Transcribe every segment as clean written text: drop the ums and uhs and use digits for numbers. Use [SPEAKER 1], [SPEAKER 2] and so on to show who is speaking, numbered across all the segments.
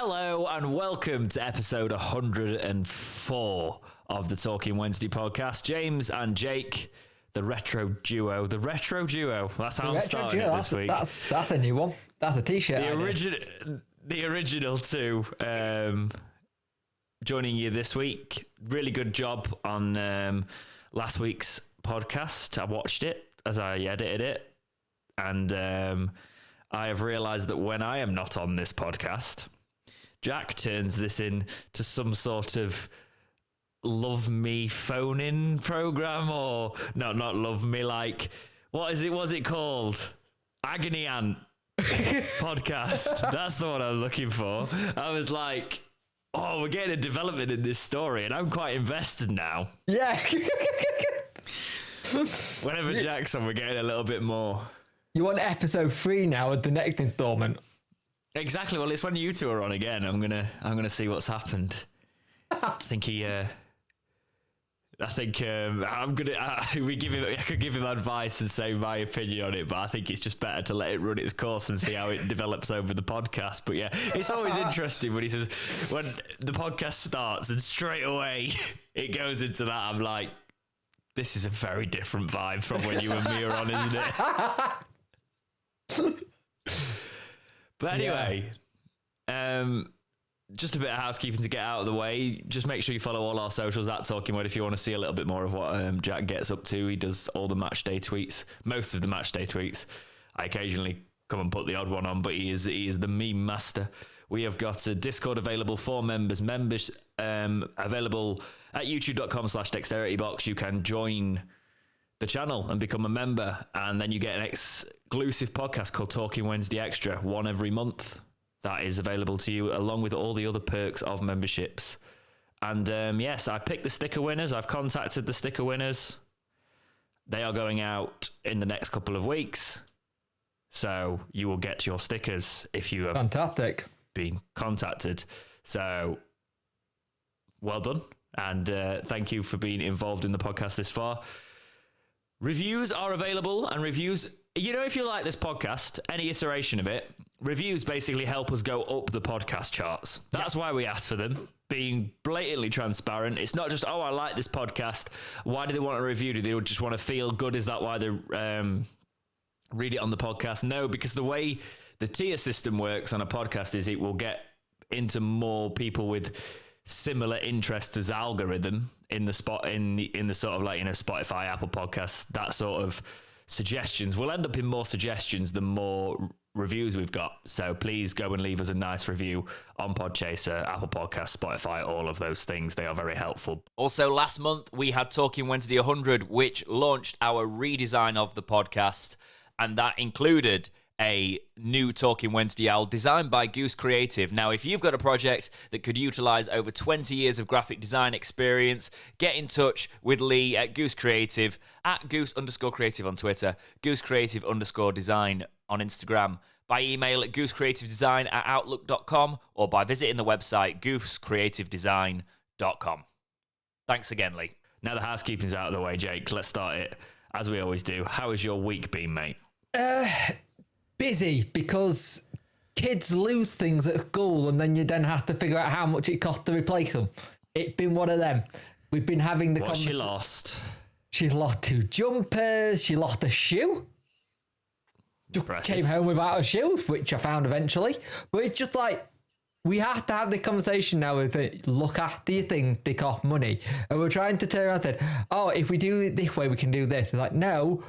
[SPEAKER 1] Hello and welcome to episode 104 of the Talking Wednesday podcast. James and Jake, the retro duo. That's how I'm starting it this week.
[SPEAKER 2] That's a new one. That's a t-shirt.
[SPEAKER 1] The original two joining you this week. Really good job on last week's podcast. I watched it as I edited it, and I have realised that when I am not on this podcast, Jack turns this into some sort of love me phone-in program, or no, not love me, like, what's it called? Agony Aunt podcast. That's the one I'm looking for. I was like, oh, we're getting a development in this story, and I'm quite invested now.
[SPEAKER 2] Yeah.
[SPEAKER 1] Whenever Jack's on, we're getting a little bit more.
[SPEAKER 2] You want episode 3 now at the next installment?
[SPEAKER 1] Exactly. Well, it's when you two are on again. I'm gonna see what's happened. I could give him advice and say my opinion on it, but I think it's just better to let it run its course and see how it develops over the podcast. But yeah, it's always interesting when he says, when the podcast starts and straight away it goes into that, I'm like, this is a very different vibe from when you and me are on, isn't it? But anyway, just a bit of housekeeping to get out of the way. Just make sure you follow all our socials at Talking Word if you want to see a little bit more of what Jack gets up to. He does all the match day tweets, most of the match day tweets. I occasionally come and put the odd one on, but he is the meme master. We have got a Discord available for members. Members available at youtube.com/dexteritybox. You can join the channel and become a member, and then you get an exclusive podcast called Talking Wednesday Extra, one every month. That is available to you along with all the other perks of memberships. And yes, I picked the sticker winners. I've contacted the sticker winners. They are going out in the next couple of weeks, so you will get your stickers if you have been contacted. So well done, and thank you for being involved in the podcast this far. Reviews are available, and reviews, you know, if you like this podcast, any iteration of it, reviews basically help us go up the podcast charts. That's why we ask for them, being blatantly transparent. It's not just, oh, I like this podcast. Why do they want a review? Do they just want to feel good? Is that why they read it on the podcast? No, because the way the tier system works on a podcast is it will get into more people with similar interests as algorithm in the spot in the sort of, like, you know, Spotify, Apple Podcasts, that sort of suggestions will end up in more suggestions the more reviews we've got. So please go and leave us a nice review on Podchaser, Apple Podcasts, Spotify, all of those things. They are very helpful. Also, last month we had Talking Wednesday 100, which launched our redesign of the podcast, and that included a new Talking Wednesday owl designed by Goose Creative. Now, if you've got a project that could utilise over 20 years of graphic design experience, get in touch with Lee at Goose Creative, at Goose_Creative on Twitter, Goose_Creative_design on Instagram, by email at goosecreativedesign@outlook.com, or by visiting the website goosecreativedesign.com. Thanks again, Lee. Now the housekeeping's out of the way, Jake, let's start it as we always do. How has your week been, mate?
[SPEAKER 2] Busy, because kids lose things at school and then you then have to figure out how much it costs to replace them. It's been one of them. We've been having the
[SPEAKER 1] conversation. What she lost?
[SPEAKER 2] She's lost 2 jumpers. She lost a shoe.
[SPEAKER 1] Impressive.
[SPEAKER 2] Came home without a shoe, which I found eventually. But it's just like, we have to have the conversation now with it. Look after your things, they cost money. And we're trying to turn around and say, oh, if we do it this way, we can do this. It's like, no.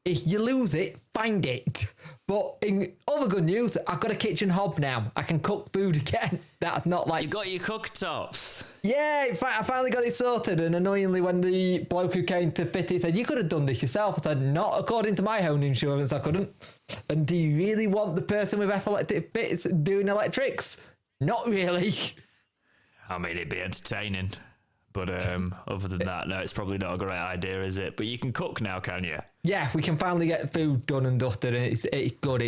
[SPEAKER 2] If you lose it, find it. But in other good news, I've got a kitchen hob now. I can cook food again. That's not like...
[SPEAKER 1] You got your cooktops?
[SPEAKER 2] Yeah, in fact, I finally got it sorted. And annoyingly, when the bloke who came to fit it said, you could have done this yourself. I said, not according to my home insurance, I couldn't. And do you really want the person with epileptic fits doing electrics? Not really.
[SPEAKER 1] I mean, it'd be entertaining. But other than that, no, it's probably not a great idea, is it? But you can cook now, can you?
[SPEAKER 2] Yeah, we can finally get food done and dusted, and it's good.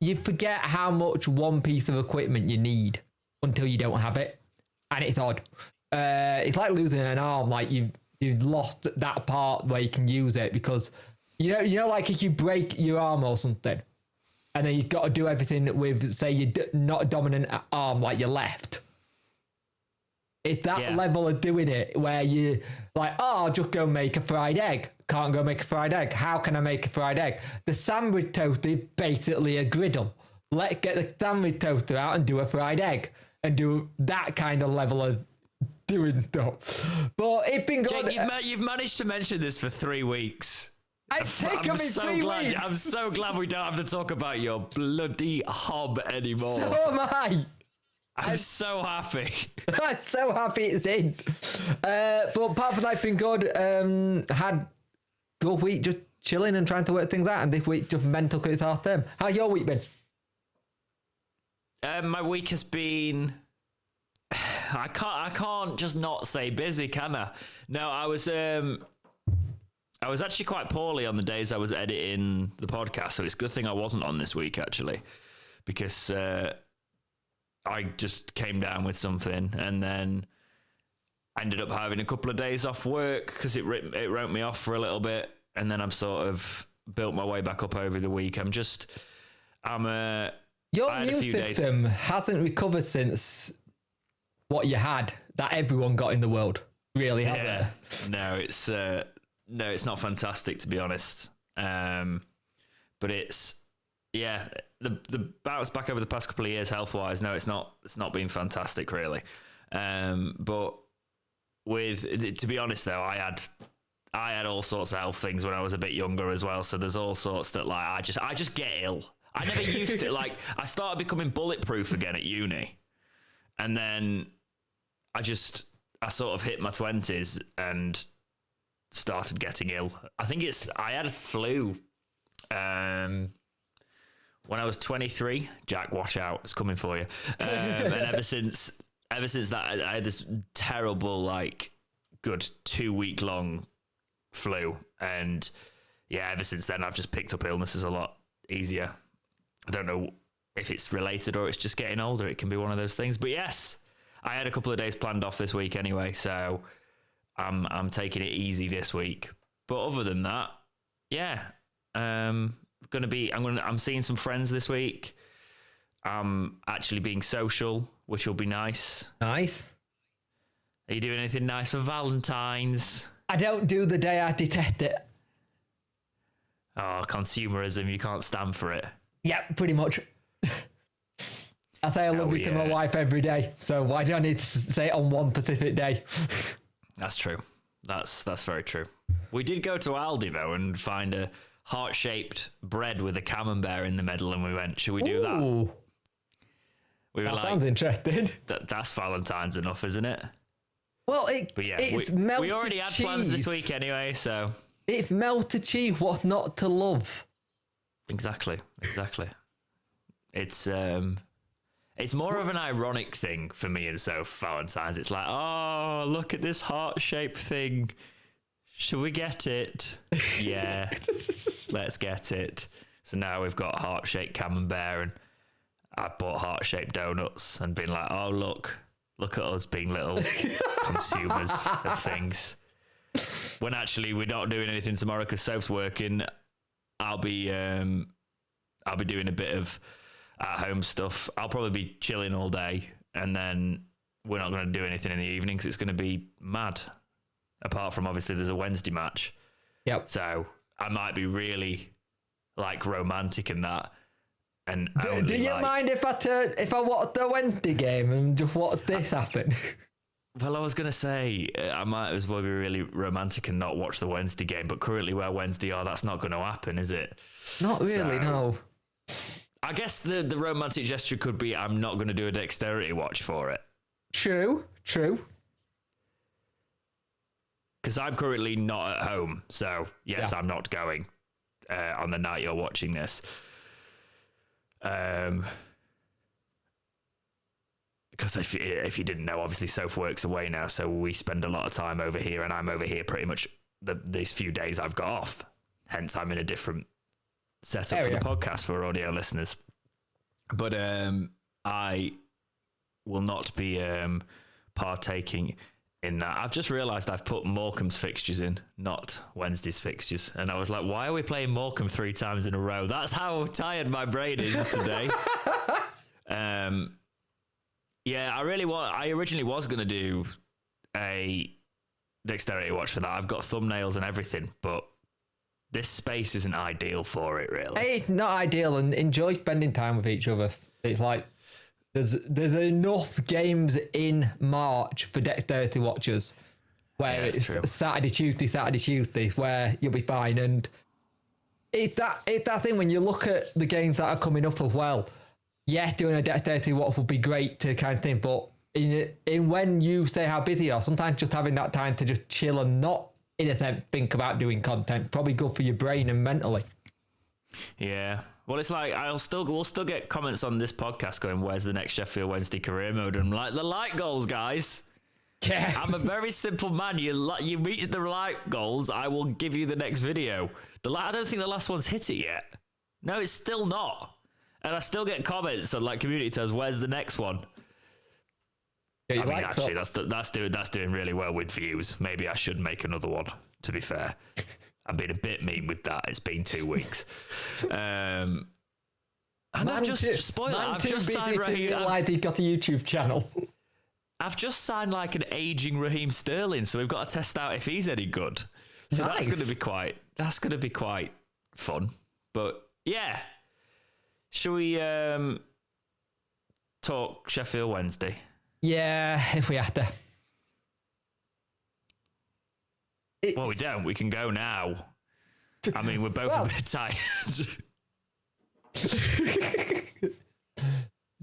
[SPEAKER 2] You forget how much one piece of equipment you need until you don't have it, and it's odd. It's like losing an arm. Like you've lost that part where you can use it, because you know, like if you break your arm or something, and then you've got to do everything with, say, you're not a dominant arm like your left. It's that level of doing it where you like, oh, I'll just go make a fried egg. Can't go make a fried egg. How can I make a fried egg? The sandwich toaster is basically a griddle. Let's get the sandwich toaster out and do a fried egg and do that kind of level of doing stuff. But it's been good.
[SPEAKER 1] Jake, you've managed to mention this for 3 weeks.
[SPEAKER 2] It's taken me 3 weeks.
[SPEAKER 1] I'm so glad we don't have to talk about your bloody hob anymore.
[SPEAKER 2] So am I.
[SPEAKER 1] I'm so happy.
[SPEAKER 2] I'm so happy it's in. But apart from that, it's been good. Had good week just chilling and trying to work things out. And this week just mental because it's half term. How's your week been?
[SPEAKER 1] My week has been... I can't just not say busy, can I? No, I was actually quite poorly on the days I was editing the podcast, so it's a good thing I wasn't on this week, actually, because I just came down with something and then ended up having a couple of days off work because it wrote me off for a little bit, and then I'm sort of built my way back up over the week.
[SPEAKER 2] Your immune system hasn't recovered since what you had that everyone got in the world, really, has it?
[SPEAKER 1] No, it's not fantastic, to be honest. But it's the bounce back over the past couple of years health wise. No, it's not been fantastic, really. But to be honest though, I had all sorts of health things when I was a bit younger as well. So there's all sorts that like I just get ill. I never used to. Like, I started becoming bulletproof again at uni, and then I sort of hit my 20s and started getting ill. I had a flu when I was 23. Jack, watch out, it's coming for you. And ever since that, I had this terrible, like, good 2 week long flu, and ever since then I've just picked up illnesses a lot easier. I don't know if it's related or it's just getting older. It can be one of those things. But yes, I had a couple of days planned off this week anyway, so I'm taking it easy this week. But other than that, I'm seeing some friends this week. I'm actually being social, which will be nice.
[SPEAKER 2] Nice.
[SPEAKER 1] Are you doing anything nice for Valentine's?
[SPEAKER 2] I don't do the day I detect it.
[SPEAKER 1] Oh, consumerism, you can't stand for it.
[SPEAKER 2] Yep, pretty much. I say I love you to my wife every day, so why do I need to say it on one specific day?
[SPEAKER 1] That's true. That's very true. We did go to Aldi though and find a heart-shaped bread with a camembert in the middle, and we went, should we do that? We were
[SPEAKER 2] that sounds interesting.
[SPEAKER 1] That's Valentine's enough, isn't it?
[SPEAKER 2] Well, it's melted
[SPEAKER 1] we already had
[SPEAKER 2] cheese. Plans
[SPEAKER 1] this week anyway, so...
[SPEAKER 2] It's melted cheese, what's not to love?
[SPEAKER 1] Exactly. It's more of an ironic thing for me and Soph Valentine's. It's like, oh, look at this heart-shaped thing. Should we get it? Yeah, let's get it. So now we've got heart-shaped camembert, and I bought heart-shaped donuts and been like, oh, look at us being little consumers of things. When actually we're not doing anything tomorrow because Soph's working. I'll be doing a bit of at-home stuff. I'll probably be chilling all day, and then we're not going to do anything in the evening because it's going to be mad. Apart from, obviously, there's a Wednesday match.
[SPEAKER 2] Yep.
[SPEAKER 1] So I might be really, like, romantic in that. And
[SPEAKER 2] do you mind if I watch the Wednesday game and just watch this happen?
[SPEAKER 1] Well, I was going to say, I might as well be really romantic and not watch the Wednesday game, but currently where Wednesday are, that's not going to happen, is it?
[SPEAKER 2] Not really, no.
[SPEAKER 1] I guess the romantic gesture could be I'm not going to do a dexterity watch for it.
[SPEAKER 2] True.
[SPEAKER 1] Because I'm currently not at home, so yes, I'm not going on the night you're watching this. Because if you didn't know, obviously Soph works away now, so we spend a lot of time over here, and I'm over here pretty much these few days I've got off. Hence, I'm in a different setup for the podcast for audio listeners. But I will not be partaking in that. I've just realised I've put Morecambe's fixtures in, not Wednesday's fixtures. And I was like, why are we playing Morecambe 3 times in a row? That's how tired my brain is today. Yeah, I originally was going to do a dexterity watch for that. I've got thumbnails and everything, but this space isn't ideal for it, really.
[SPEAKER 2] It's not ideal, and enjoy spending time with each other. It's like there's enough games in March for dexterity watchers where it's
[SPEAKER 1] true.
[SPEAKER 2] Saturday, Tuesday, where you'll be fine. And it's that thing when you look at the games that are coming up as well. Yeah, doing a dexterity watch would be great to kind of thing, but in when you say how busy you are, sometimes just having that time to just chill and not, in a sense, think about doing content, probably good for your brain and mentally.
[SPEAKER 1] Yeah. Well, it's like we'll still get comments on this podcast going, where's the next Sheffield Wednesday career mode? And I'm like, the light goals, guys.
[SPEAKER 2] Yeah.
[SPEAKER 1] I'm a very simple man. You reach the light goals, I will give you the next video. I don't think the last one's hit it yet. No, it's still not. And I still get comments on like community tabs, where's the next one?
[SPEAKER 2] Yeah,
[SPEAKER 1] I mean, actually, that's doing really well with views. Maybe I should make another one, to be fair. I'm being a bit mean with that. It's been 2 weeks. And I've just spoiled it. I've just signed Raheem.
[SPEAKER 2] He's got a YouTube channel.
[SPEAKER 1] I've just signed like an aging Raheem Sterling, so we've got to test out if he's any good. So
[SPEAKER 2] Nice.
[SPEAKER 1] that's going to be quite fun. But yeah, shall we talk Sheffield Wednesday?
[SPEAKER 2] Yeah, if we have to.
[SPEAKER 1] Well, we don't. We can go now. I mean, we're both a bit tired.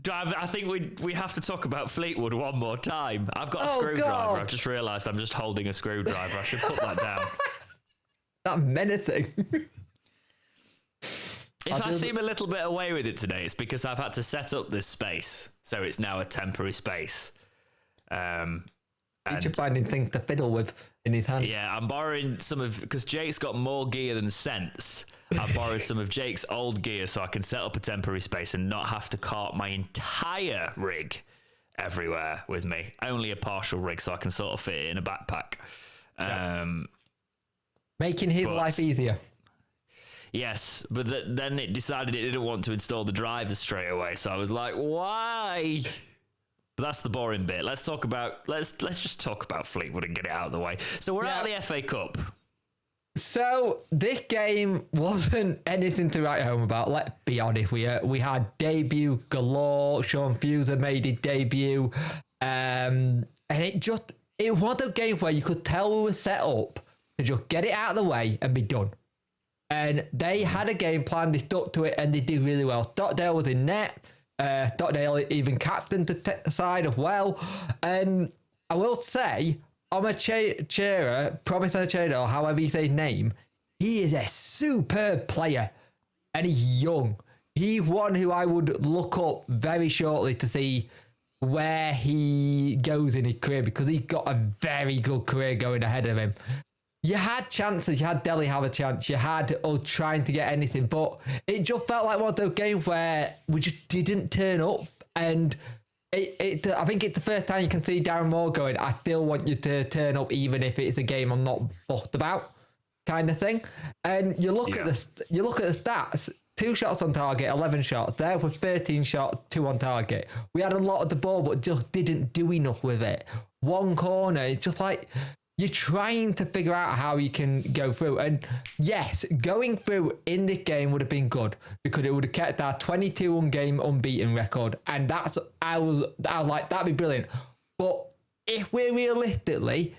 [SPEAKER 1] I think we have to talk about Fleetwood one more time. I've got a screwdriver.
[SPEAKER 2] God.
[SPEAKER 1] I've just realised I'm just holding a screwdriver. I should put that down.
[SPEAKER 2] That menacing.
[SPEAKER 1] If I seem a little bit away with it today, it's because I've had to set up this space. So it's now a temporary space.
[SPEAKER 2] He's just finding things to fiddle with in his hand.
[SPEAKER 1] Yeah, I'm borrowing because Jake's got more gear than sense. I've borrowed some of Jake's old gear so I can set up a temporary space and not have to cart my entire rig everywhere with me. Only a partial rig so I can sort of fit it in a backpack.
[SPEAKER 2] Making his life easier.
[SPEAKER 1] Yes, but then it decided it didn't want to install the drivers straight away. So I was like, why? But that's the boring bit. Let's just talk about Fleetwood and get it out of the way. So we're out of the FA Cup.
[SPEAKER 2] So this game wasn't anything to write home about. Let's be honest. We had debut galore. Sean Fuser made his debut, and it was a game where you could tell we were set up to just get it out of the way and be done. And they had a game plan. They stuck to it, and they did really well. Stockdale was in net. Stockdale even captained the side as well. And I will say, Omachera, Promisachera, or however you say his name, he is a superb player. And he's young. He's one who I would look up very shortly to see where he goes in his career, because he's got a very good career going ahead of him. You had chances. You had Delhi have a chance. You had us trying to get anything, but it just felt like one of those games where we just didn't turn up. And I think it's the first time you can see Darren Moore going, I still want you to turn up even if it's a game I'm not fussed about, kind of thing. And you look at the stats. 2 shots on target, 11 shots. There was 13 shots, 2 on target. We had a lot of the ball, but just didn't do enough with it. One corner, it's just like you're trying to figure out how you can go through. And yes, going through in this game would have been good because it would have kept our 22 game unbeaten record. And I was like, that'd be brilliant. But if we're realistically,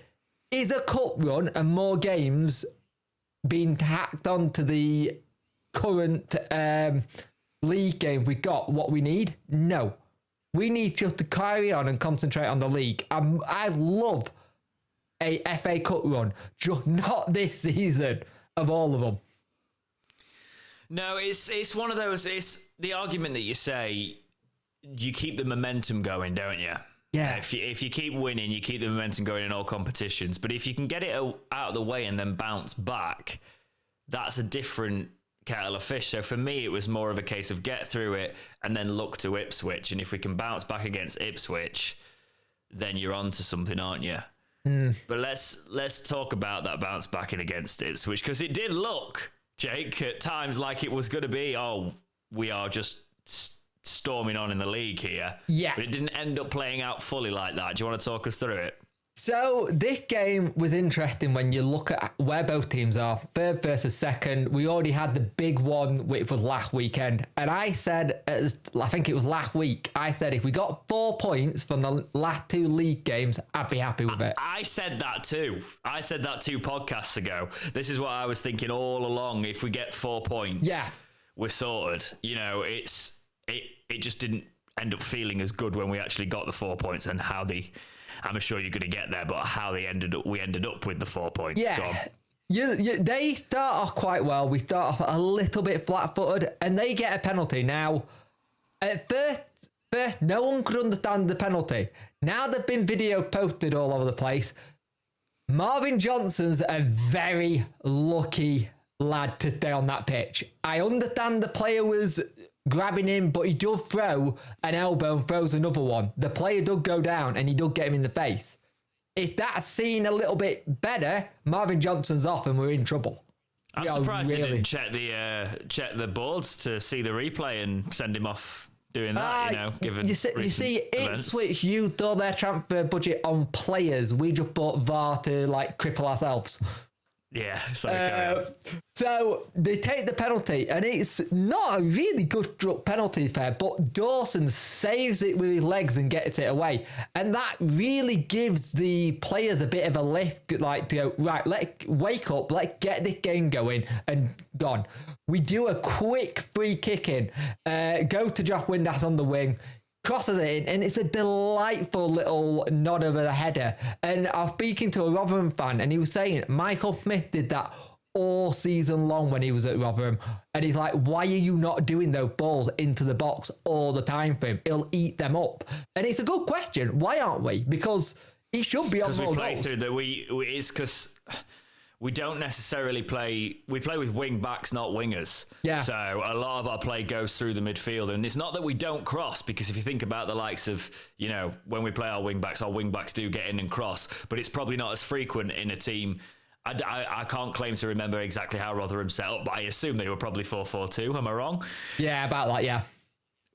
[SPEAKER 2] is a cup run and more games being tacked onto the current league game we got what we need? No. We need just to carry on and concentrate on the league. I love a FA Cup run, just not this season of all of them.
[SPEAKER 1] No, it's one of those. It's the argument that you say you keep the momentum going, don't you?
[SPEAKER 2] Yeah.
[SPEAKER 1] If you keep winning, you keep the momentum going in all competitions. But if you can get it out of the way and then bounce back, that's a different kettle of fish. So for me, it was more of a case of get through it and then look to Ipswich. And if we can bounce back against Ipswich, then you're on to something, aren't you? But let's talk about that bounce back in against Ipswich, because it did look, Jake, at times like it was going to be, we are just storming on in the league here.
[SPEAKER 2] Yeah.
[SPEAKER 1] But it didn't end up playing out fully like that. Do you want to talk us through it?
[SPEAKER 2] So this game was interesting when you look at where both teams are, third versus second. We already had the big one, which was last weekend. And I said, I think it was last week, I said if we got 4 points from the last 2 league games, I'd be happy with it.
[SPEAKER 1] I said that too. I said that 2 podcasts ago. This is what I was thinking all along. If we get 4 points, we're sorted. You know, it just didn't end up feeling as good when we actually got the 4 points, and how I'm sure you're going to get there, but how we ended up with the 4 points.
[SPEAKER 2] Yeah. They start off quite well. We start off a little bit flat-footed, and they get a penalty. Now, at first, no one could understand the penalty. Now there've been video posted all over the place. Marvin Johnson's a very lucky lad to stay on that pitch. I understand the player was grabbing him, but he does throw an elbow and throws another one. The player does go down, and he does get him in the face. If that's seen a little bit better, Marvin Johnson's off and we're in trouble.
[SPEAKER 1] I'm surprised they didn't check the boards to see the replay and send him off doing that, given
[SPEAKER 2] you see Ipswich used all their transfer budget on players. We just bought VAR to cripple ourselves.
[SPEAKER 1] Yeah, sorry.
[SPEAKER 2] So they take the penalty, and it's not a really good struck penalty, fair, but Dawson saves it with his legs and gets it away. And that really gives the players a bit of a lift, to go, right, let's wake up, let's get this game going and gone. We do a quick free kick in, go to Josh Windass on the wing, crosses it in, and it's a delightful little nod over the header. And I was speaking to a Rotherham fan, and he was saying Michael Smith did that all season long when he was at Rotherham. And he's like, why are you not doing those balls into the box all the time for him? He'll eat them up. And it's a good question. Why aren't we? Because he should be on more goals.
[SPEAKER 1] Because we play through that. It's because we don't necessarily play. We play with wing backs, not wingers.
[SPEAKER 2] Yeah.
[SPEAKER 1] So a lot of our play goes through the midfield, and it's not that we don't cross. Because if you think about the likes of, when we play our wing backs do get in and cross, but it's probably not as frequent in a team. I can't claim to remember exactly how Rotherham set up, but I assume they were probably 4-4-2. Am I wrong?
[SPEAKER 2] Yeah, about that. Yeah.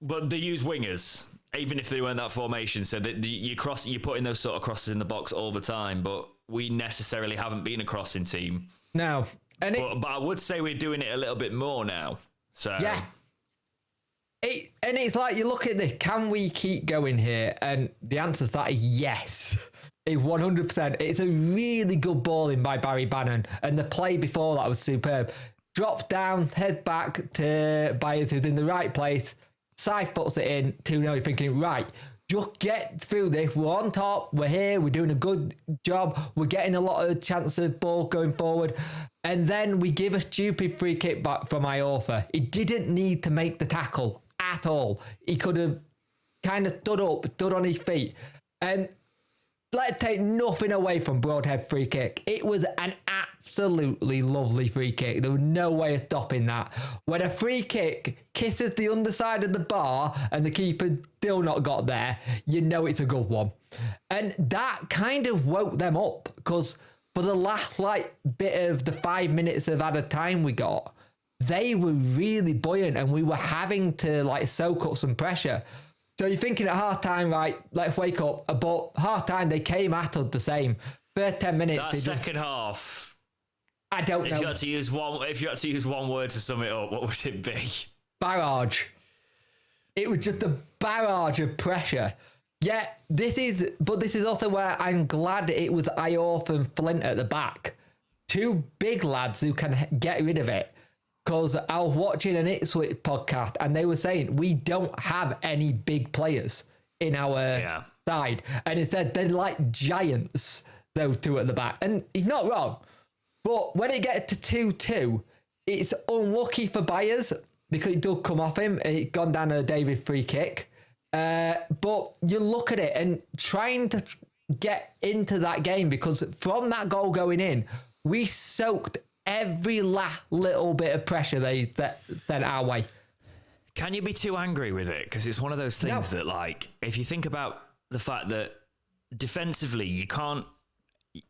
[SPEAKER 1] But they use wingers, even if they weren't that formation. So that you're putting those sort of crosses in the box all the time, but we necessarily haven't been a crossing team.
[SPEAKER 2] No.
[SPEAKER 1] But I would say we're doing it a little bit more now. So
[SPEAKER 2] yeah. And it's like, you look at this, can we keep going here? And the answer to that is yes. It's 100%. It's a really good ball in by Barry Bannon. And the play before that was superb. Drops down, head back to Byers, who's in the right place. Side puts it in, 2-0. You're thinking, right, just get through this. We're on top. We're here. We're doing a good job. We're getting a lot of chances of ball going forward. And then we give a stupid free kick back from Iorfa. He didn't need to make the tackle at all. He could have kind of stood on his feet. And let's take nothing away from Broadhead free kick. It was an absolutely lovely free kick. There was no way of stopping that. When a free kick kisses the underside of the bar and the keeper still not got there, you know it's a good one. And that kind of woke them up, because for the last bit of the 5 minutes of added time we got, they were really buoyant, and we were having to soak up some pressure. So you're thinking at half time, right, let's wake up. But half time, they came at us the same. First 10 minutes.
[SPEAKER 1] That second half,
[SPEAKER 2] I don't know.
[SPEAKER 1] If you had to use one word to sum it up, what would it be?
[SPEAKER 2] Barrage. It was just a barrage of pressure. Yeah, this is also where I'm glad it was Iorf and Flint at the back. 2 big lads who can get rid of it. Because I was watching an Ipswich podcast, and they were saying we don't have any big players in our side. And instead, they're like giants, those 2 at the back. And he's not wrong. But when it gets to 2-2, it's unlucky for Byers, because it does come off him. It's gone down a David free kick. But you look at it and trying to get into that game, because from that goal going in, we soaked every last little bit of pressure they sent our way.
[SPEAKER 1] Can you be too angry with it? Because it's one of those things that, if you think about the fact that defensively, you can't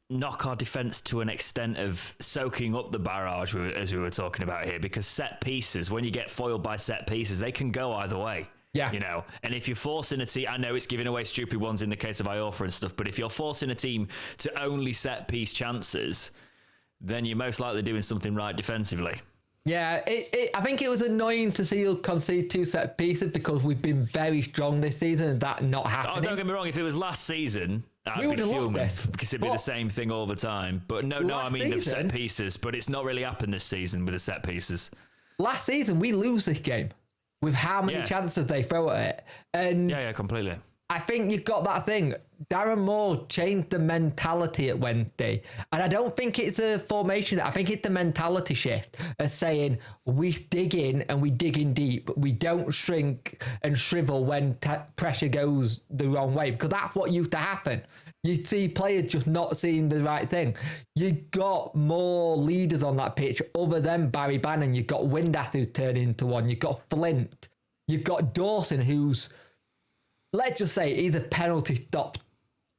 [SPEAKER 1] knock our defence to an extent of soaking up the barrage, as we were talking about here, because set pieces, when you get foiled by set pieces, they can go either way.
[SPEAKER 2] Yeah.
[SPEAKER 1] You know, and if you're forcing a team, I know it's giving away stupid ones in the case of Iorfa and stuff, but if you're forcing a team to only set piece chances, then you're most likely doing something right defensively.
[SPEAKER 2] Yeah, I think it was annoying to see us concede 2 set pieces because we've been very strong this season and that not happening.
[SPEAKER 1] Oh, don't get me wrong, if it was last season,
[SPEAKER 2] we would have loved this.
[SPEAKER 1] Because it'd be the same thing all the time. But no, I mean the set pieces, but it's not really happened this season with the set pieces.
[SPEAKER 2] Last season, we lose this game with how many chances they throw at it. And
[SPEAKER 1] yeah, completely.
[SPEAKER 2] I think you've got that thing. Darren Moore changed the mentality at Wednesday. And I don't think it's a formation. I think it's the mentality shift of saying we dig in and we dig in deep. We don't shrink and shrivel when pressure goes the wrong way, because that's what used to happen. You see players just not seeing the right thing. You got more leaders on that pitch other than Barry Bannon. You've got Windass who's turning into one. You've got Flint. You've got Dawson who's, let's just say, he's a penalty stopper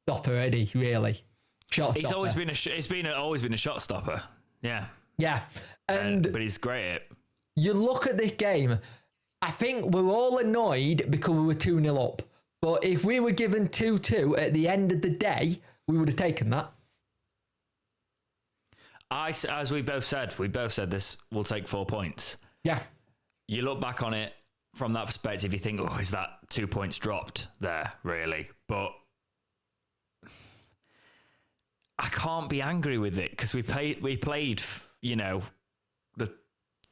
[SPEAKER 2] already, really. Shot stopper.
[SPEAKER 1] He's always been a shot stopper. Yeah.
[SPEAKER 2] Yeah.
[SPEAKER 1] But he's great at it.
[SPEAKER 2] You look at this game, I think we're all annoyed because we were 2-0 up. But if we were given 2-2 at the end of the day, we would have taken that.
[SPEAKER 1] As we both said this will take 4 points.
[SPEAKER 2] Yeah.
[SPEAKER 1] You look back on it from that perspective, you think, oh, is that 2 points dropped there, really? But I can't be angry with it because we played, you know, the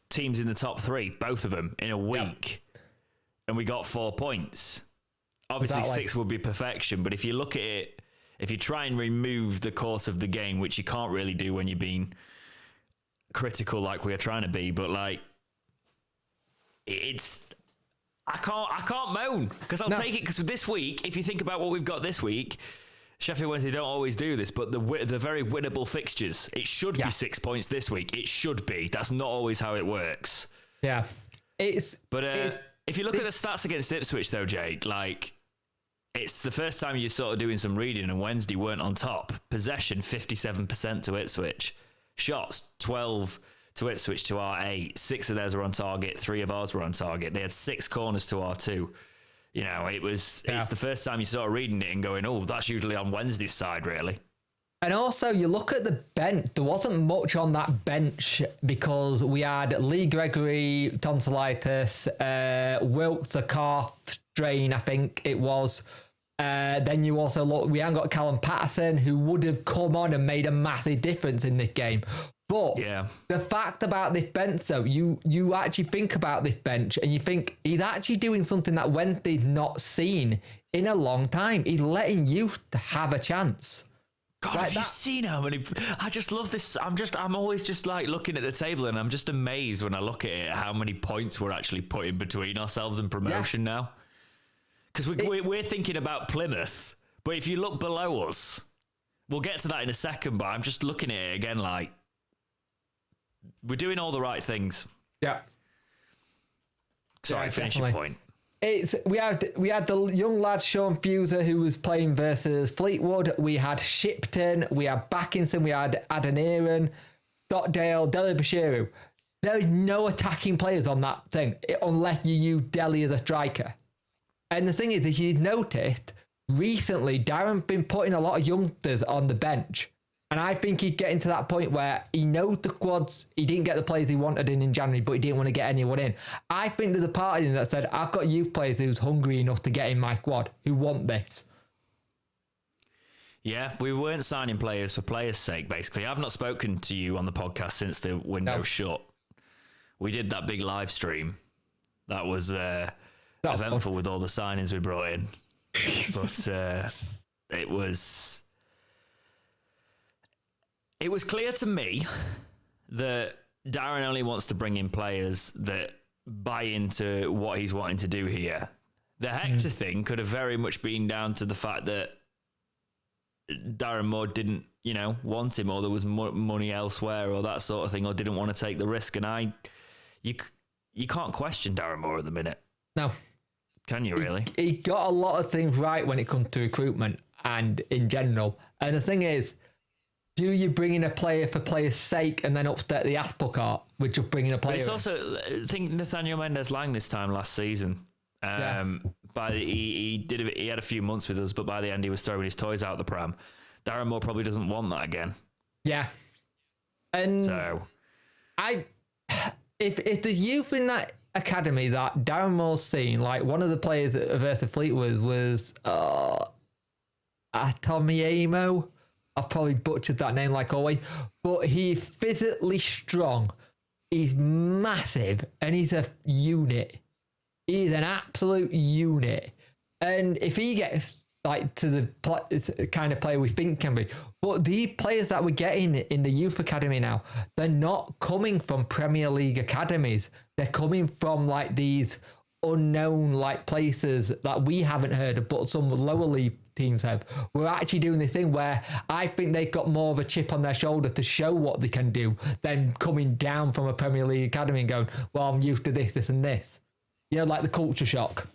[SPEAKER 1] teams in the top 3, both of them, in a week, and we got 4 points. Obviously, 6 would be perfection, but if you look at it, if you try and remove the course of the game, which you can't really do when you're being critical like we are trying to be, but like, it's... I can't moan because I'll take it, because this week, if you think about what we've got this week, Sheffield Wednesday don't always do this, but the very winnable fixtures, it should be 6 points this week. It should be. That's not always how it works.
[SPEAKER 2] Yeah.
[SPEAKER 1] If you look at the stats against Ipswich though, Jake, like, it's the first time you're sort of doing some reading, and Wednesday weren't on top. Possession, 57% to Ipswich. Shots, 12 to Ipswich to our 8. 6 of theirs were on target. 3 of ours were on target. They had 6 corners to our 2. You know, it's the first time you sort of reading it and going, oh, that's usually on Wednesday's side, really.
[SPEAKER 2] And also, you look at the bench, there wasn't much on that bench because we had Lee Gregory, tonsillitis, Wilkes, a calf strain, I think it was. Then you also look, we haven't got Callum Paterson, who would have come on and made a massive difference in this game. But the fact about this bench, though, you actually think about this bench and you think he's actually doing something that Wednesday's not seen in a long time. He's letting youth have a chance.
[SPEAKER 1] God, have you seen how many? I just love this. I'm always just like looking at the table, and I'm just amazed when I look at it how many points we're actually putting between ourselves and promotion now. Because we're thinking about Plymouth, but if you look below us, we'll get to that in a second. But I'm just looking at it again, like we're doing all the right things.
[SPEAKER 2] Yeah.
[SPEAKER 1] Sorry, finish your point.
[SPEAKER 2] We had the young lad Sean Fuser who was playing versus Fleetwood. We had Shipton, we had Backinson, we had Adeniran, Stockdale, Deli Bashiru. There is no attacking players on that thing unless you use Deli as a striker. And the thing is, if you've noticed, recently Darren's been putting a lot of youngsters on the bench. And I think he's getting to that point where he knows the quads, he didn't get the players he wanted in January, but he didn't want to get anyone in. I think there's a part of him that said, I've got youth players who's hungry enough to get in my squad, who want this.
[SPEAKER 1] Yeah, we weren't signing players for players' sake, basically. I've not spoken to you on the podcast since the window shut. We did that big live stream. That was eventful with all the signings we brought in. But it was clear to me that Darren only wants to bring in players that buy into what he's wanting to do here. The Hector thing could have very much been down to the fact that Darren Moore didn't, want him, or there was money elsewhere, or that sort of thing, or didn't want to take the risk. And you can't question Darren Moore at the minute.
[SPEAKER 2] No.
[SPEAKER 1] Can you really?
[SPEAKER 2] He got a lot of things right when it comes to recruitment and in general. And the thing is, do you bring in a player for players' sake and then upset the apple cart with just bringing a player?
[SPEAKER 1] But it's also, I think Nathaniel Mendes-Lang this time last season. He had a few months with us, but by the end he was throwing his toys out the pram. Darren Moore probably doesn't want that again.
[SPEAKER 2] Yeah, and
[SPEAKER 1] so
[SPEAKER 2] if the youth in that academy that Darren Moore's seen, like one of the players versus Fleetwood was Atomiemo. I've probably butchered that name like always, but he's physically strong. He's massive and he's a unit. He's an absolute unit. And if he gets like to the kind of player we think can be, but the players that we're getting in the youth academy now, they're not coming from Premier League academies. They're coming from like these unknown like places that we haven't heard of, but some lower league teams have. We're actually doing this thing where I think they've got more of a chip on their shoulder to show what they can do than coming down from a Premier League academy and going, well, I'm used to this, this and this. You know, like the culture shock.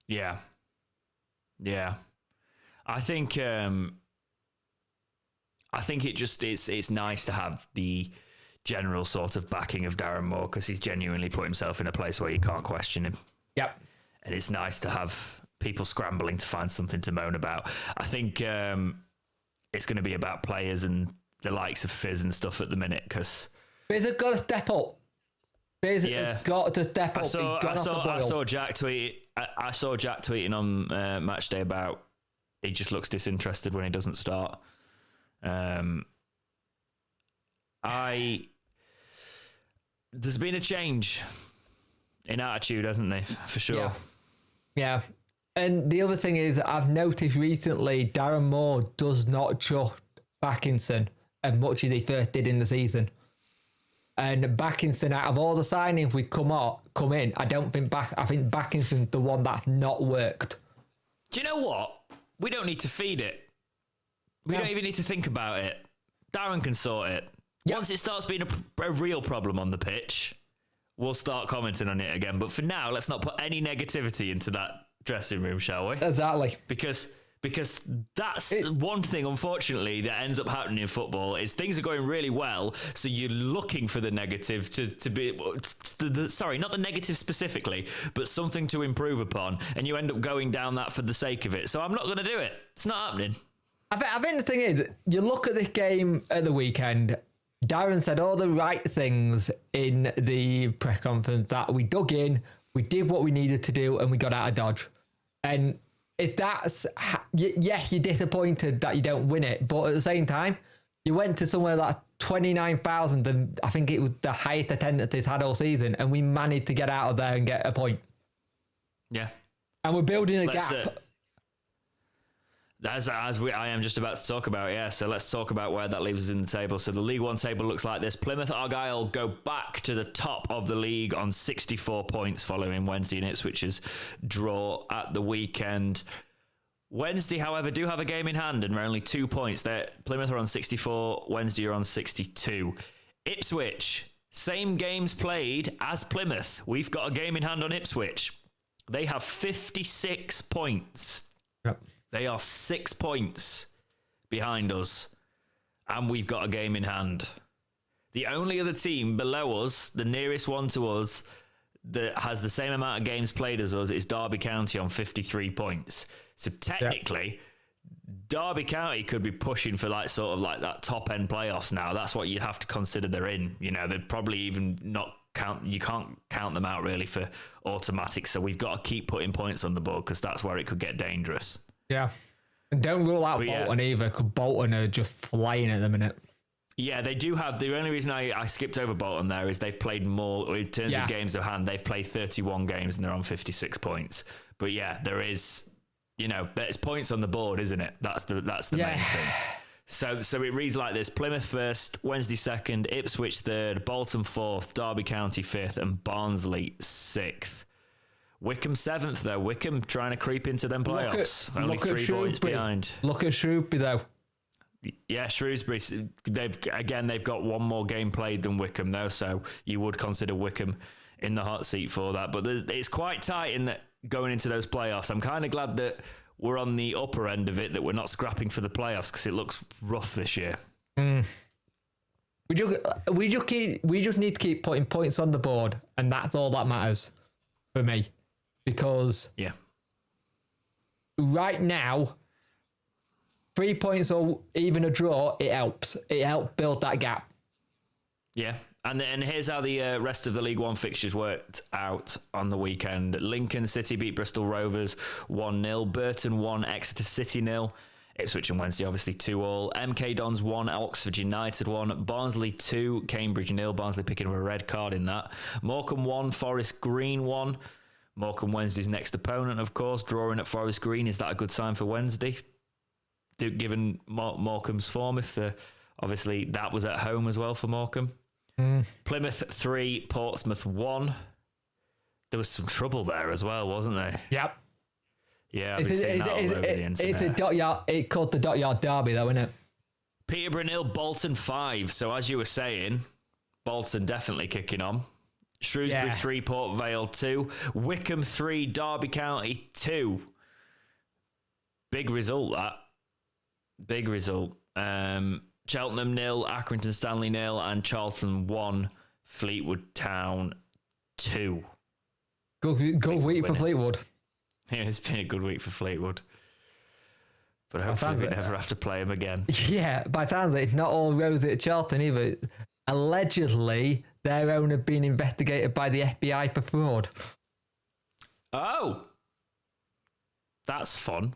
[SPEAKER 1] Yeah. I think it's nice to have the general sort of backing of Darren Moore because he's genuinely put himself in a place where you can't question him.
[SPEAKER 2] Yep.
[SPEAKER 1] And it's nice to have people scrambling to find something to moan about. I think it's going to be about players and the likes of Fizz and stuff at the minute because
[SPEAKER 2] Fizz has got to step up. Fizz has got to step up.
[SPEAKER 1] I saw Jack tweeting on match day about he just looks disinterested when he doesn't start. There's been a change in attitude, hasn't there? For sure.
[SPEAKER 2] Yeah. And the other thing is, I've noticed recently, Darren Moore does not trust Backinson as much as he first did in the season. And Backinson, out of all the signings we come in, I think Backinson's the one that's not worked.
[SPEAKER 1] Do you know what? We don't need to feed it. We don't even need to think about it. Darren can sort it. Yep. Once it starts being a real problem on the pitch, we'll start commenting on it again. But for now, let's not put any negativity into that dressing room, shall we?
[SPEAKER 2] Exactly.
[SPEAKER 1] Because that's one thing, unfortunately, that ends up happening in football is things are going really well, so you're looking for the negative to be, sorry, not the negative specifically, but something to improve upon, and you end up going down that for the sake of it. So I'm not going to do it. It's not happening.
[SPEAKER 2] I think the thing is, you look at this game at the weekend, Darren said all the right things in the press conference that we dug in, we did what we needed to do, and we got out of Dodge. And if that's, yeah, you're disappointed that you don't win it, but at the same time, you went to somewhere like 29,000, and I think it was the highest attendance it's had all season, and we managed to get out of there and get a point.
[SPEAKER 1] Yeah.
[SPEAKER 2] And we're building a gap.
[SPEAKER 1] I am just about to talk about, yeah. So let's talk about where that leaves us in the table. So the League One table looks like this. Plymouth Argyle go back to the top of the league on 64 points following Wednesday and Ipswich's draw at the weekend. Wednesday, however, do have a game in hand and are only 2 points. Plymouth are on 64, Wednesday are on 62. Ipswich, same games played as Plymouth. We've got a game in hand on Ipswich. They have 56 points.
[SPEAKER 2] Yep.
[SPEAKER 1] They are 6 points behind us, and we've got a game in hand. The only other team below us, the nearest one to us, that has the same amount of games played as us is Derby County on 53 points. So technically, Derby County could be pushing for like sort of like that top end playoffs now. That's what you'd have to consider they're in. You know, they'd probably even not count. You can't count them out really for automatic. So we've got to keep putting points on the board because that's where it could get dangerous.
[SPEAKER 2] Yeah. And don't rule out Bolton either, because Bolton are just flying at the minute.
[SPEAKER 1] Yeah, they do have. The only reason I skipped over Bolton there is they've played more, in terms of games of hand, they've played 31 games and they're on 56 points. But yeah, there is, there's points on the board, isn't it? That's the main thing. So it reads like this: Plymouth first, Wednesday second, Ipswich third, Bolton fourth, Derby County fifth, and Barnsley sixth. Wickham seventh, though. Wickham trying to creep into them playoffs. Only 3 points behind.
[SPEAKER 2] Look at Shrewsbury, though.
[SPEAKER 1] Yeah, Shrewsbury. They've got one more game played than Wickham, though, so you would consider Wickham in the hot seat for that. But it's quite tight in that going into those playoffs. I'm kind of glad that we're on the upper end of it, that we're not scrapping for the playoffs, because it looks rough this year.
[SPEAKER 2] We just need to keep putting points on the board, and that's all that matters for me. Because right now, 3 points or even a draw, it helps. It helps build that gap.
[SPEAKER 1] Yeah. And here's how the rest of the League One fixtures worked out on the weekend. Lincoln City beat Bristol Rovers 1-0. Burton 1, Exeter City 0. Ipswich and Wednesday, obviously 2-2. MK Dons 1, Oxford United 1. Barnsley 2, Cambridge 0. Barnsley picking up a red card in that. Morecambe 1, Forest Green 1. Morecambe Wednesday's next opponent, of course, drawing at Forest Green. Is that a good sign for Wednesday? Given Morecambe's form, obviously that was at home as well for Morecambe. Plymouth 3, Portsmouth 1. There was some trouble there as well, wasn't there?
[SPEAKER 2] Yep.
[SPEAKER 1] Yeah, I've been seeing that all over the internet.
[SPEAKER 2] It's a dot yard. It called the dot yard derby, though, isn't it?
[SPEAKER 1] Peterborough 0, Bolton 5. So as you were saying, Bolton definitely kicking on. Shrewsbury 3, Port Vale 2. Wickham 3, Derby County 2. Big result, that. Big result. Cheltenham 0, Accrington Stanley 0, and Charlton 1, Fleetwood Town 2.
[SPEAKER 2] Good week for Fleetwood.
[SPEAKER 1] Yeah, it's been a good week for Fleetwood. But hopefully we never have to play them again.
[SPEAKER 2] Yeah, by the sounds of it, it's not all rosy at Charlton either. Allegedly, their owner being investigated by the FBI for fraud.
[SPEAKER 1] Oh! That's fun.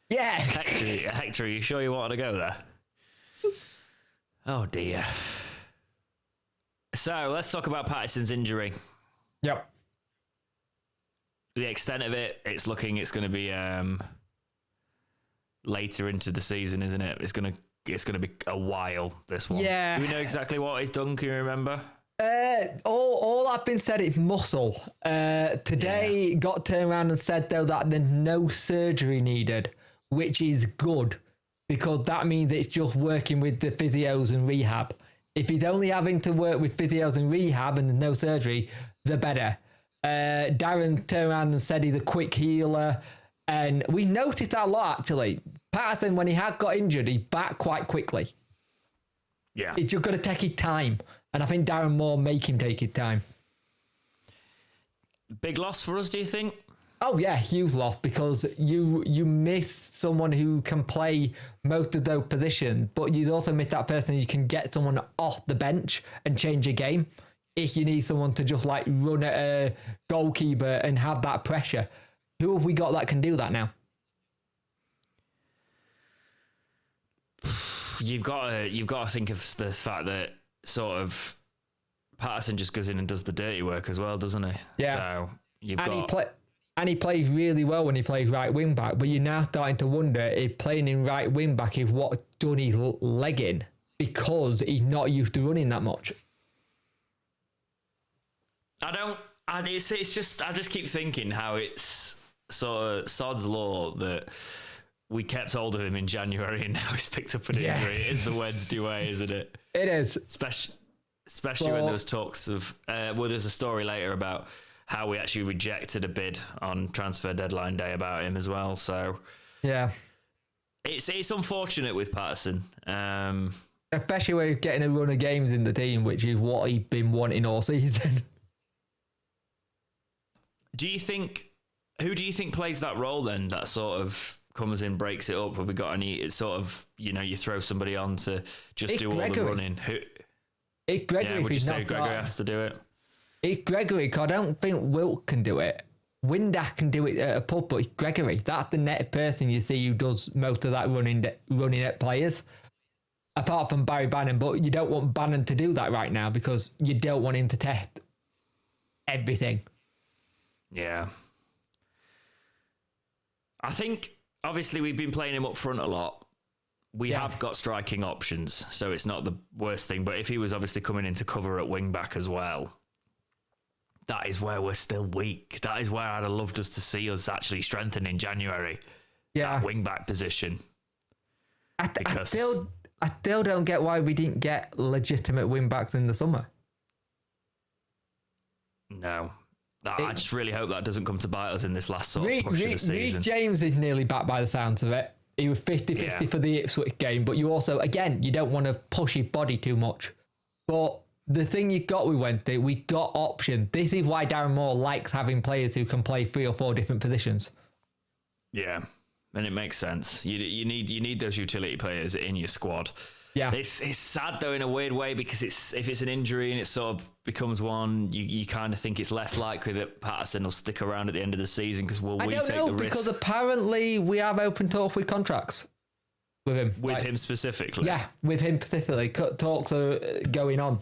[SPEAKER 2] Yeah.
[SPEAKER 1] Hector, are you sure you wanted to go there? Oh dear. So let's talk about Paterson's injury.
[SPEAKER 2] Yep.
[SPEAKER 1] The extent of it, it's going to be later into the season, isn't it? It's going to be a while, this one.
[SPEAKER 2] Yeah.
[SPEAKER 1] Do we know exactly what he's done? Can you remember?
[SPEAKER 2] All I've been said, it's muscle. Today got turned around and said though that there's no surgery needed, which is good because that means it's just working with the physios and rehab. If he's only having to work with physios and rehab and there's no surgery, the better. Darren turned around and said he's a quick healer, and we noticed that a lot actually. Patterson, when he had got injured, he's back quite quickly.
[SPEAKER 1] Yeah,
[SPEAKER 2] it's just got to take his time, and I think Darren Moore make him take his time.
[SPEAKER 1] Big loss for us, do you think?
[SPEAKER 2] Oh yeah, huge loss because you miss someone who can play most of those positions, but you also miss that person who can get someone off the bench and change a game. If you need someone to just like run at a goalkeeper and have that pressure, who have we got that can do that now?
[SPEAKER 1] You've got to think of the fact that sort of Patterson just goes in and does the dirty work as well, doesn't he?
[SPEAKER 2] Yeah.
[SPEAKER 1] So
[SPEAKER 2] he plays really well when he plays right wing back, but you're now starting to wonder if playing in right wing back is what's done his leg in because he's not used to running that much.
[SPEAKER 1] It's just I just keep thinking how it's sort of sod's law that we kept hold of him in January and now he's picked up an injury. It is the Wednesday way, isn't it?
[SPEAKER 2] It is.
[SPEAKER 1] Especially when there was talks of, there's a story later about how we actually rejected a bid on transfer deadline day about him as well. So
[SPEAKER 2] yeah,
[SPEAKER 1] it's unfortunate with Patterson.
[SPEAKER 2] Especially when he's getting a run of games in the team, which is what he's been wanting all season.
[SPEAKER 1] Who do you think plays that role then? That sort of comes in, breaks it up. Have we got any? It's sort of, you throw somebody on to just do all the running.
[SPEAKER 2] It's Gregory.
[SPEAKER 1] Yeah, would you say Gregory has to do it?
[SPEAKER 2] It's Gregory, because I don't think Wilt can do it. Windass can do it at a pub, but it's Gregory. That's the next person you see who does most of that running at players. Apart from Barry Bannon, but you don't want Bannon to do that right now because you don't want him to test everything.
[SPEAKER 1] Yeah. I think, obviously, we've been playing him up front a lot. We have got striking options, so it's not the worst thing. But if he was obviously coming in to cover at wing back as well, that is where we're still weak. That is where I'd have loved us to see us actually strengthen in January. Yeah. That wing back position.
[SPEAKER 2] I still don't get why we didn't get legitimate wing backs in the summer.
[SPEAKER 1] No. I just really hope that doesn't come to bite us in this last sort of push of the season.
[SPEAKER 2] Reece James is nearly back by the sounds of it. He was 50-50 for the Ipswich game, but you also, again, you don't want to push his body too much. But the thing you got with Wednesday, we got option. This is why Darren Moore likes having players who can play 3 or 4 different positions.
[SPEAKER 1] Yeah, and it makes sense. You need those utility players in your squad.
[SPEAKER 2] Yeah,
[SPEAKER 1] it's sad though in a weird way, because if it's an injury and it sort of becomes one, you kind of think it's less likely that Paterson will stick around at the end of the season, because we take the risk?
[SPEAKER 2] Because apparently we have open talks with contracts with him.
[SPEAKER 1] With him specifically?
[SPEAKER 2] Yeah, with him specifically. Talks are going on.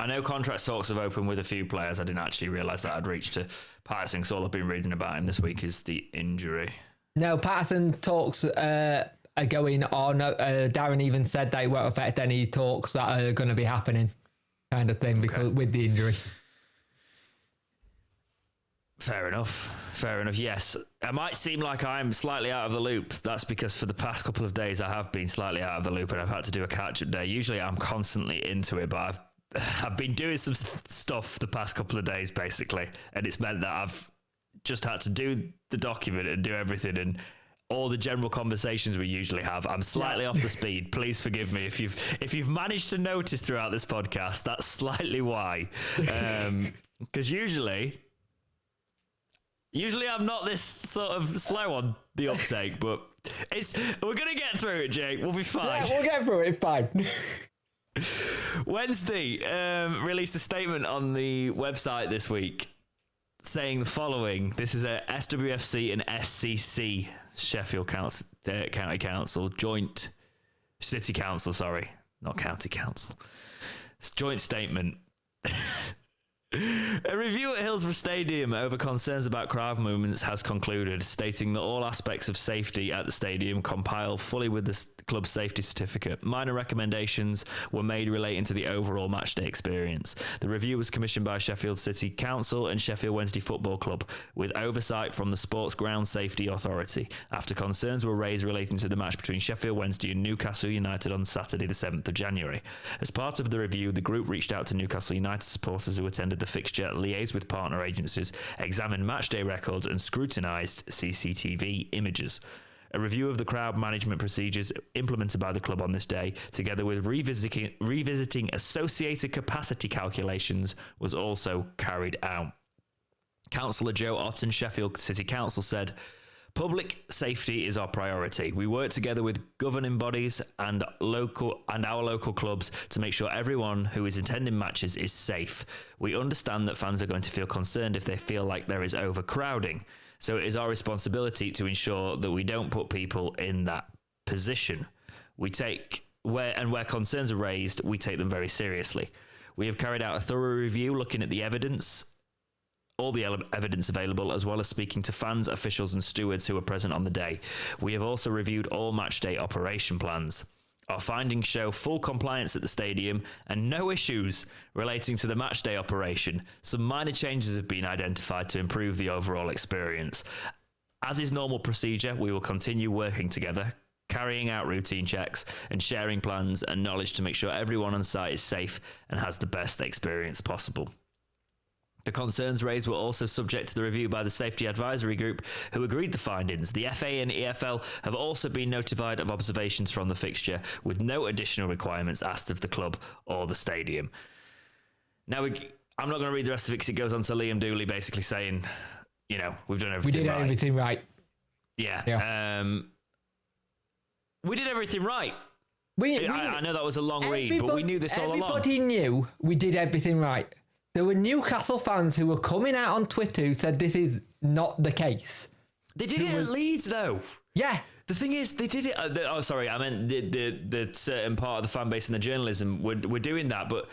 [SPEAKER 1] I know contract talks have opened with a few players. I didn't actually realise that I'd reached to Paterson, because all I've been reading about him this week is the injury.
[SPEAKER 2] No, Paterson talks are going on. Darren even said that it won't affect any talks that are going to be happening, kind of thing, because with the injury.
[SPEAKER 1] Fair enough. Yes, it might seem like I'm slightly out of the loop. That's because for the past couple of days I have been slightly out of the loop, and I've had to do a catch-up day. Usually I'm constantly into it, but I've been doing some stuff the past couple of days, basically, and it's meant that I've just had to do the document and do everything, and all the general conversations we usually have. I'm slightly off the speed. Please forgive me if you've managed to notice throughout this podcast. That's slightly why, because usually I'm not this sort of slow on the uptake, but we're gonna get through it, Jake. We'll be fine.
[SPEAKER 2] Yeah, we'll get through it. It's fine.
[SPEAKER 1] Wednesday released a statement on the website this week saying the following. This is a SWFC and SCC, Sheffield County Council, joint city council, sorry, not county council. It's joint statement. A review at Hillsborough Stadium over concerns about crowd movements has concluded, stating that all aspects of safety at the stadium compile fully with the club's safety certificate. Minor recommendations were made relating to the overall matchday experience. The review was commissioned by Sheffield City Council and Sheffield Wednesday Football Club, with oversight from the Sports Ground Safety Authority, after concerns were raised relating to the match between Sheffield Wednesday and Newcastle United on Saturday the 7th of January. As part of the review, the group reached out to Newcastle United supporters who attended the fixture, liaised with partner agencies, examined matchday records and scrutinised CCTV images. A review of the crowd management procedures implemented by the club on this day, together with revisiting associated capacity calculations, was also carried out. Councillor Joe Otten, Sheffield City Council, said, "Public safety is our priority. We work together with governing bodies and our local clubs to make sure everyone who is attending matches is safe. We understand that fans are going to feel concerned if they feel like there is overcrowding. So it is our responsibility to ensure that we don't put people in that position. Where concerns are raised, we take them very seriously. We have carried out a thorough review looking at the evidence, all the evidence available, as well as speaking to fans, officials and stewards who were present on the day. We have also reviewed all matchday operation plans. Our findings show full compliance at the stadium and no issues relating to the matchday operation. Some minor changes have been identified to improve the overall experience. As is normal procedure, we will continue working together, carrying out routine checks and sharing plans and knowledge to make sure everyone on site is safe and has the best experience possible." The concerns raised were also subject to the review by the Safety Advisory Group, who agreed the findings. The FA and EFL have also been notified of observations from the fixture, with no additional requirements asked of the club or the stadium. Now, I'm not going to read the rest of it because it goes on to Liam Dooley basically saying, we've done everything right.
[SPEAKER 2] Everything right.
[SPEAKER 1] Yeah. We did everything right. I know that was a long read, but we knew this all along.
[SPEAKER 2] Everybody knew we did everything right. There were Newcastle fans who were coming out on Twitter who said this is not the case.
[SPEAKER 1] They did it at Leeds, though.
[SPEAKER 2] Yeah.
[SPEAKER 1] The thing is, they did it... I meant the certain part of the fan base and the journalism were doing that, but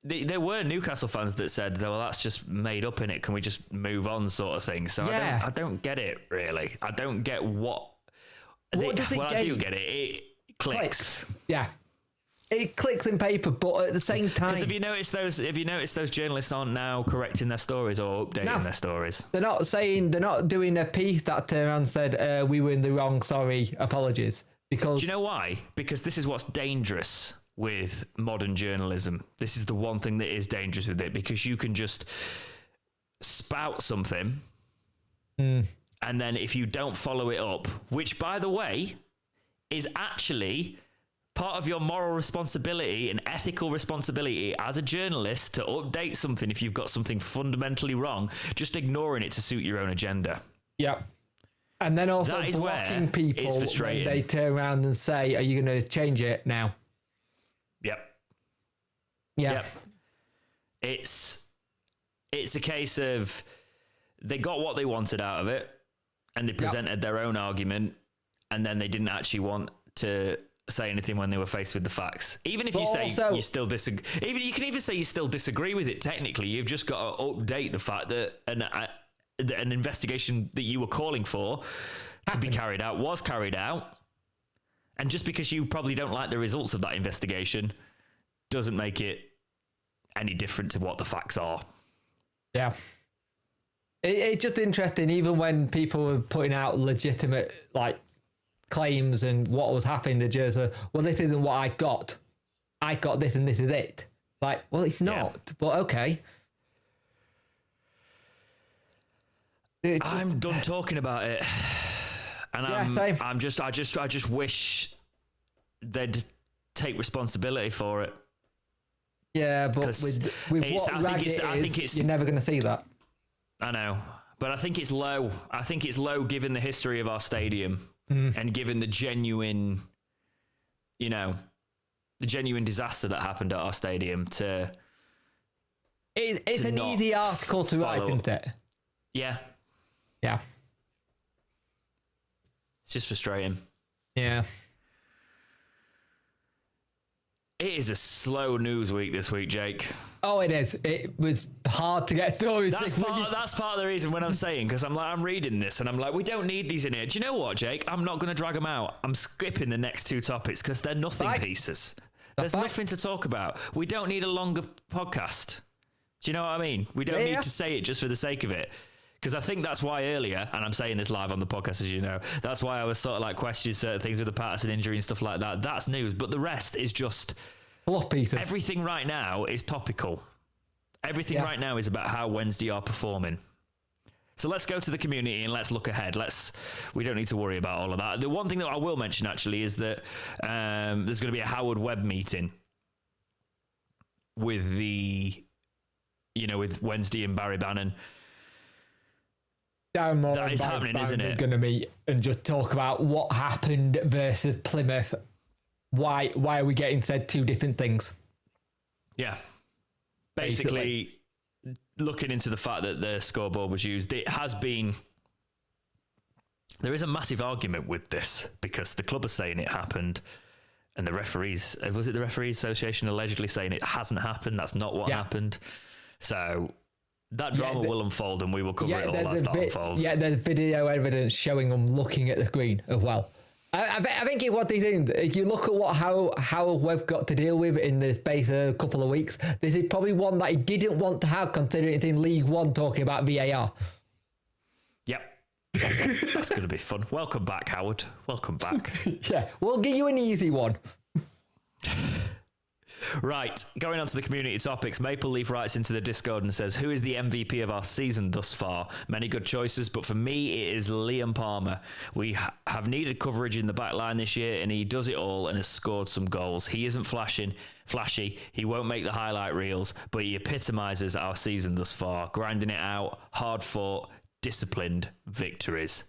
[SPEAKER 1] there were Newcastle fans that said, well, that's just made up in it. Can we just move on, sort of thing? So yeah. I don't get it, really. I don't get what does it get? I do get it. It clicks.
[SPEAKER 2] Yeah. It clicks in paper, but at the same time...
[SPEAKER 1] Because have you noticed those journalists aren't now correcting their stories or updating their stories?
[SPEAKER 2] They're not doing a piece that turned around and said, we were in the wrong, sorry, apologies. Because...
[SPEAKER 1] Do you know why? Because this is what's dangerous with modern journalism. This is the one thing that is dangerous with it, because you can just spout something... And then if you don't follow it up, which, by the way, is actually part of your moral responsibility and ethical responsibility as a journalist to update something if you've got something fundamentally wrong, just ignoring it to suit your own agenda.
[SPEAKER 2] Yep. And then also blocking people when they turn around and say, are you going to change it now?
[SPEAKER 1] Yep.
[SPEAKER 2] Yeah.
[SPEAKER 1] Yep. It's a case of they got what they wanted out of it and they presented their own argument, and then they didn't actually want to say anything when they were faced with the facts. Even if you say you still disagree, you can even say you still disagree with it technically, you've just got to update the fact that an investigation that you were calling for to be carried out was carried out. And just because you probably don't like the results of that investigation doesn't make it any different to what the facts are. Yeah.
[SPEAKER 2] It's just interesting, even when people were putting out legitimate claims and what was happening, they just well, this isn't what I got this and this is it. Well, it's not, but okay.
[SPEAKER 1] I'm done talking about it, and
[SPEAKER 2] same.
[SPEAKER 1] I just wish they'd take responsibility for it.
[SPEAKER 2] Yeah, but with what rag it is, you're never going to see that.
[SPEAKER 1] I know, but I think it's low. I think it's low given the history of our stadium and given the genuine, the genuine disaster that happened at our stadium.
[SPEAKER 2] It's an easy article to write, isn't it?
[SPEAKER 1] Yeah.
[SPEAKER 2] Yeah.
[SPEAKER 1] It's just frustrating.
[SPEAKER 2] Yeah.
[SPEAKER 1] It is a slow news week this week, Jake.
[SPEAKER 2] Oh, it is. It was hard to get through.
[SPEAKER 1] That's part of the reason when I'm saying, because I'm reading this and I'm like, we don't need these in here. Do you know what, Jake? I'm not going to drag them out. I'm skipping the next two topics because they're nothing pieces. There's nothing to talk about. We don't need a longer podcast. Do you know what I mean? We don't need to say it just for the sake of it. Because I think that's why earlier, and I'm saying this live on the podcast, as you know, that's why I was sort of questioning certain things with the Paterson injury and stuff like that. That's news. But the rest is just
[SPEAKER 2] fluff pieces.
[SPEAKER 1] Everything right now is topical. Everything right now is about how Wednesday are performing. So let's go to the community and let's look ahead. We don't need to worry about all of that. The one thing that I will mention actually is that there's going to be a Howard Webb meeting with with Wednesday and Barry Bannon.
[SPEAKER 2] Darren Moore
[SPEAKER 1] that is happening, isn't it?
[SPEAKER 2] Going to meet and just talk about what happened versus Plymouth. Why are we getting said two different things?
[SPEAKER 1] Yeah. Basically, looking into the fact that the scoreboard was used, there is a massive argument with this because the club are saying it happened and the referees, was it the Referees Association allegedly saying it hasn't happened? That's not what happened. So that drama will unfold and we will cover it all as that unfolds. Yeah, there's video evidence showing them looking at the screen as well. I think what they think, if you look at how we've got to deal with in the space of a couple of weeks, this is probably one that he didn't want to have considering it's in League One talking about VAR. Yep. That's going to be fun. Welcome back, Howard. Welcome back.
[SPEAKER 2] Yeah, we'll give you an easy one.
[SPEAKER 1] Right, going on to the community topics, Maple Leaf writes into the Discord and says, who is the MVP of our season thus far? Many good choices, but for me, it is Liam Palmer. We have needed coverage in the back line this year, and he does it all and has scored some goals. He isn't flashy, he won't make the highlight reels, but he epitomises our season thus far, grinding it out, hard-fought, disciplined victories.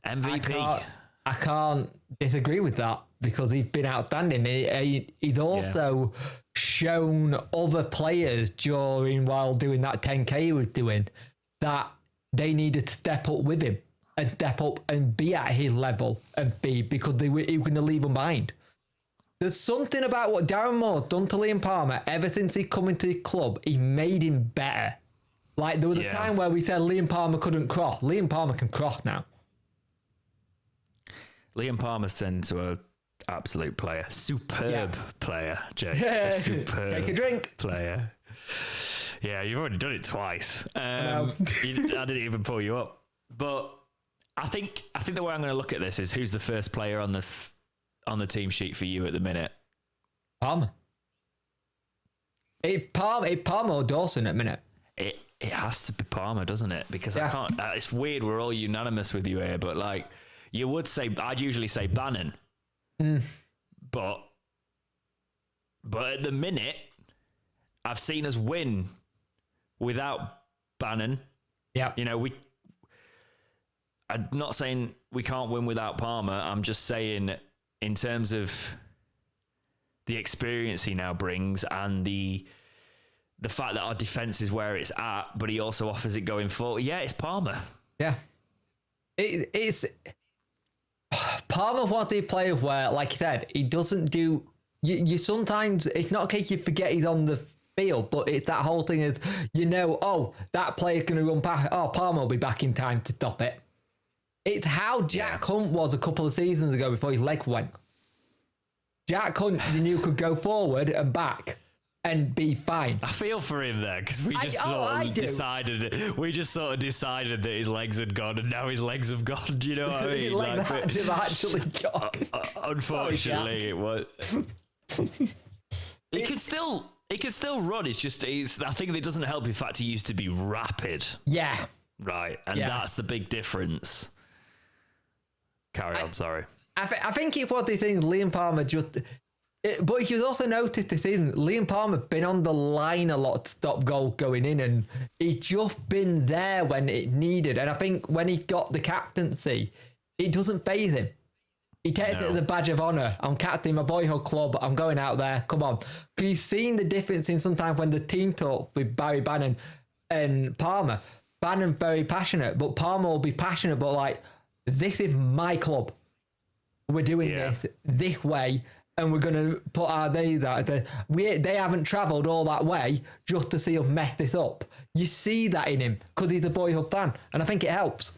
[SPEAKER 1] MVP.
[SPEAKER 2] I can't disagree with that because he's been outstanding. He's also shown other players while doing that 10K he was doing that they needed to step up with him and step up and be at his level because he was going to leave them behind. There's something about what Darren Moore done to Liam Palmer ever since he come into the club. He made him better. There was a time where we said Liam Palmer couldn't cross. Liam Palmer can cross now.
[SPEAKER 1] Liam Palmer's turned into an absolute player. Superb player, Jay. Superb
[SPEAKER 2] Take a drink.
[SPEAKER 1] Player. Yeah, you've already done it twice. I didn't even pull you up. But I think the way I'm going to look at this is who's the first player on the team sheet for you at the minute?
[SPEAKER 2] Palmer. Palmer or Dawson at the minute?
[SPEAKER 1] it has to be Palmer, doesn't it? Because
[SPEAKER 2] Yeah.
[SPEAKER 1] I can't. It's weird. We're all unanimous with you here, but like you would say, I'd usually say Bannon, but at the minute, I've seen us win without Bannon.
[SPEAKER 2] Yeah.
[SPEAKER 1] You know, I'm not saying we can't win without Palmer. I'm just saying in terms of the experience he now brings and the fact that our defence is where it's at, but he also offers it going forward. Yeah, it's Palmer.
[SPEAKER 2] Yeah. It's Palmer, one of the players where, like you said, he doesn't do. You sometimes, it's not a case you forget he's on the field, but it's that whole thing is, that player's going to run past. Oh, Palmer will be back in time to stop it. It's how Jack Hunt was a couple of seasons ago before his leg went. Jack Hunt, you knew, could go forward and back and be fine.
[SPEAKER 1] I feel for him there because we just decided that his legs had gone, and now his legs have gone. Do you know what I mean?
[SPEAKER 2] His legs have actually gone.
[SPEAKER 1] Unfortunately, it was. He can still run. It's just I think it doesn't help the fact he used to be rapid.
[SPEAKER 2] Yeah.
[SPEAKER 1] Right, and that's the big difference. Carry on. Sorry.
[SPEAKER 2] I think it's one of these things. Liam Palmer but you also noticed this season, Liam Palmer been on the line a lot to stop goal going in, and he's just been there when it needed. And I think when he got the captaincy, it doesn't faze him. He takes it as a badge of honour. I'm captain my boyhood club. I'm going out there. Come on. Because he's seen the difference in sometimes when the team talk with Barry Bannon and Palmer. Bannon very passionate, but Palmer will be passionate, but like, this is my club. We're doing this way, and we're going to put our days out. They haven't travelled all that way just to see us mess this up. You see that in him because he's a boyhood fan, and I think it helps.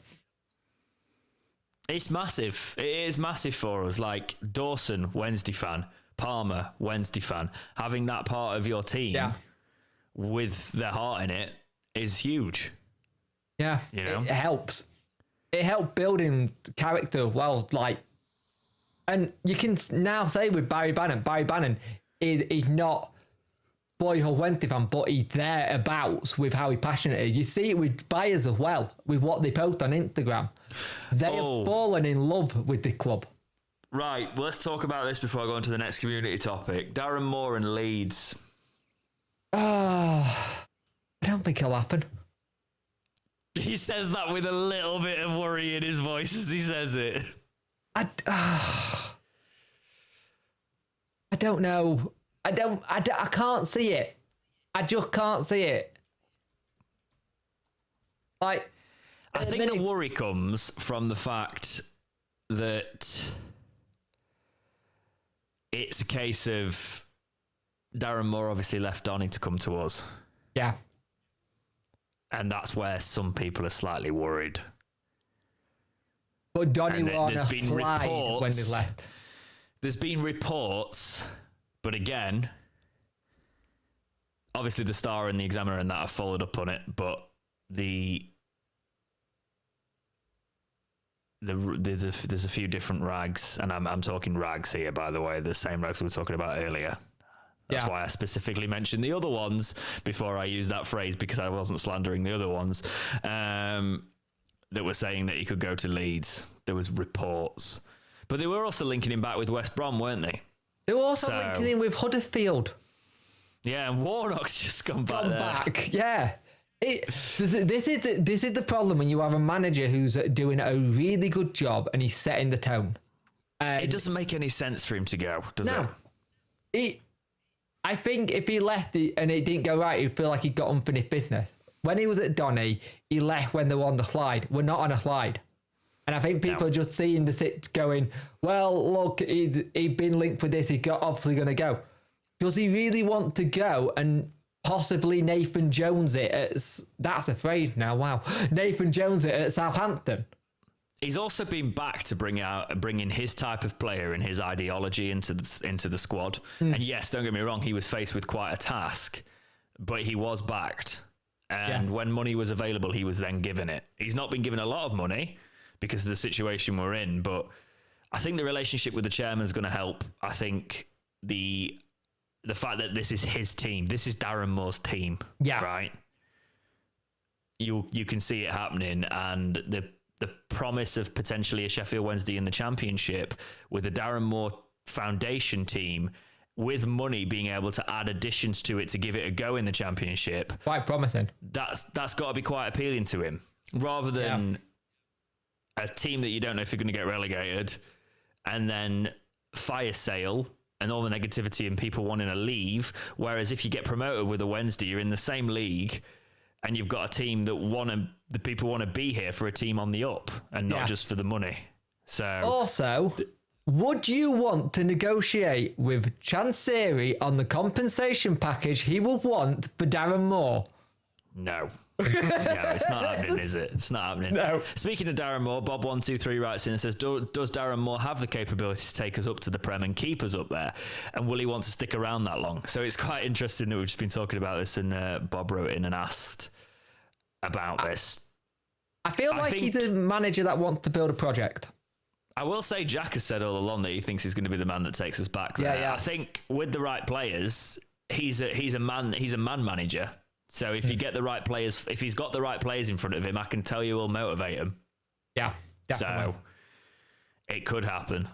[SPEAKER 1] It's massive. It is massive for us. Like Dawson, Wednesday fan. Palmer, Wednesday fan. Having that part of your team with their heart in it is huge.
[SPEAKER 2] Yeah,
[SPEAKER 1] you know?
[SPEAKER 2] It helps. It helps building character well, like. And you can now say with Barry Bannon is not boyhood Wednesday fan, but he's thereabouts with how he passionate is. You see it with buyers as well, with what they post on Instagram. They have fallen in love with the club.
[SPEAKER 1] Right, well, let's talk about this before I go on to the next community topic. Darren Moore and Leeds.
[SPEAKER 2] I don't think it'll happen.
[SPEAKER 1] He says that with a little bit of worry in his voice as he says it.
[SPEAKER 2] I don't know. I can't see it. I just can't see it. Like,
[SPEAKER 1] I think the worry comes from the fact that it's a case of Darren Moore obviously left Donny to come to us.
[SPEAKER 2] Yeah.
[SPEAKER 1] And that's where some people are slightly worried.
[SPEAKER 2] But Donny were on a slide when they left.
[SPEAKER 1] There's been reports, but again, obviously the Star and the Examiner and that have followed up on it, but there's a few different rags, and I'm talking rags here, by the way, the same rags we were talking about earlier. That's why I specifically mentioned the other ones before I used that phrase, because I wasn't slandering the other ones. That were saying that he could go to Leeds. There was reports. But they were also linking him back with West Brom, weren't they?
[SPEAKER 2] They were also linking him with Huddersfield.
[SPEAKER 1] Yeah, and Warnock's just gone back.
[SPEAKER 2] Yeah. This is the problem when you have a manager who's doing a really good job and he's setting the tone.
[SPEAKER 1] It doesn't make any sense for him to go, does it?
[SPEAKER 2] I think if he left and it didn't go right, he'd feel like he got unfinished business. When he was at Donny, he left when they were on the slide. We're not on a slide. And I think people are just seeing the sit going, well, look, he'd been linked with this. He's obviously going to go. Does he really want to go and possibly Nathan Jones it that's a phrase now, wow. Nathan Jones it at Southampton?
[SPEAKER 1] He's also been back to bring in his type of player and his ideology into the squad. And yes, don't get me wrong, he was faced with quite a task, but he was backed. And when money was available, he was then given it. He's not been given a lot of money because of the situation we're in, but I think the relationship with the chairman is going to help. I think the fact that this is his team, this is Darren Moore's team, right? you can see it happening, and the promise of potentially a Sheffield Wednesday in the Championship with a Darren Moore foundation team with money being able to add additions to it to give it a go in the Championship.
[SPEAKER 2] Quite promising.
[SPEAKER 1] That's got to be quite appealing to him, rather than a team that you don't know if you're going to get relegated and then fire sale and all the negativity and people wanting to leave. Whereas if you get promoted with a Wednesday, you're in the same league and you've got a team that the people want to be here for a team on the up and not just for the money. So
[SPEAKER 2] also, would you want to negotiate with Chansiri on the compensation package he will want for Darren Moore?
[SPEAKER 1] No. No, it's not happening, is it? It's not happening.
[SPEAKER 2] No.
[SPEAKER 1] Speaking of Darren Moore, Bob123 writes in and says, does Darren Moore have the capability to take us up to the Prem and keep us up there? And will he want to stick around that long? So it's quite interesting that we've just been talking about this, and Bob wrote in and asked about this.
[SPEAKER 2] I feel like he's a manager that wants to build a project.
[SPEAKER 1] I will say Jack has said all along that he thinks he's going to be the man that takes us back there.
[SPEAKER 2] Yeah.
[SPEAKER 1] I think with the right players, he's a man manager. So if you get the right players, if he's got the right players in front of him, I can tell you he'll motivate him.
[SPEAKER 2] Yeah, definitely.
[SPEAKER 1] So it could happen.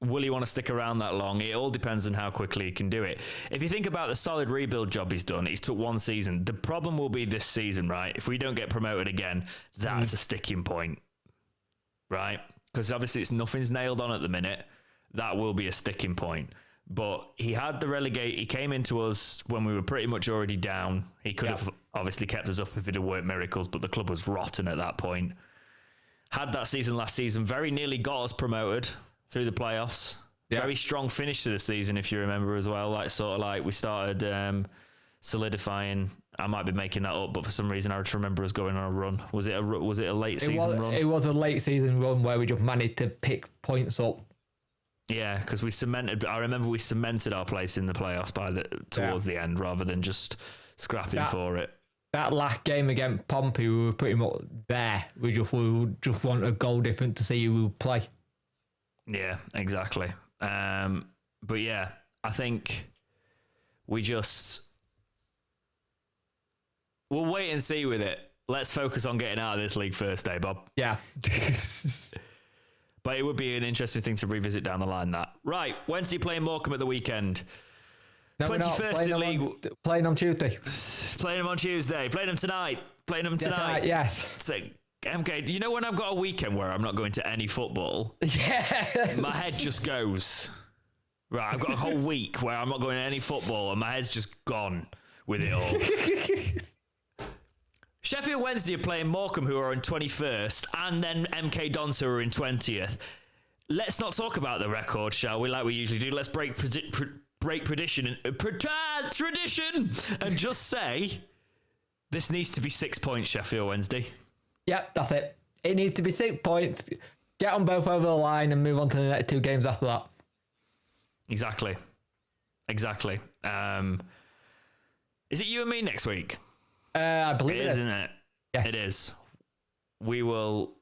[SPEAKER 1] Will he want to stick around that long? It all depends on how quickly he can do it. If you think about the solid rebuild job he's done, he's took one season. The problem will be this season, right? If we don't get promoted again, that's a sticking point, right? Because obviously nothing's nailed on at the minute. That will be a sticking point. But he had he came into us when we were pretty much already down. He could have obviously kept us up if it had worked miracles, but the club was rotten at that point. Had that season last season, very nearly got us promoted through the playoffs. Yeah. Very strong finish to the season, if you remember as well. Like we started solidifying. I might be making that up, but for some reason I just remember us going on a run. Was it a late season run?
[SPEAKER 2] It was a late season run where we just managed to pick points up.
[SPEAKER 1] Yeah, because I remember we cemented our place in the playoffs towards the end, rather than just scrapping for it. That
[SPEAKER 2] last game against Pompey, we were pretty much there. We just want a goal difference to see who would play.
[SPEAKER 1] Yeah, exactly. But yeah, I think we'll wait and see with it. Let's focus on getting out of this league first, Bob.
[SPEAKER 2] Yeah.
[SPEAKER 1] But it would be an interesting thing to revisit down the line, that. Right, Wednesday playing Morecambe at the weekend.
[SPEAKER 2] No,
[SPEAKER 1] 21st in league.
[SPEAKER 2] Playing on Tuesday.
[SPEAKER 1] Playing them on Tuesday. Playing them tonight.
[SPEAKER 2] Yes.
[SPEAKER 1] So, MK, you know when I've got a weekend where I'm not going to any football?
[SPEAKER 2] Yeah.
[SPEAKER 1] My head just goes. Right, I've got a whole week where I'm not going to any football and my head's just gone with it all. Sheffield Wednesday are playing Morecambe, who are in 21st, and then MK Dons, who are in 20th. Let's not talk about the record, shall we, like we usually do. Let's break tradition and just say this needs to be 6 points, Sheffield Wednesday.
[SPEAKER 2] Yep, that's it. It needs to be 6 points. Get on both over the line and move on to the next 2 games after that.
[SPEAKER 1] Exactly. Is it you and me next week?
[SPEAKER 2] I believe it is,
[SPEAKER 1] isn't it?
[SPEAKER 2] Yes.
[SPEAKER 1] It is. We will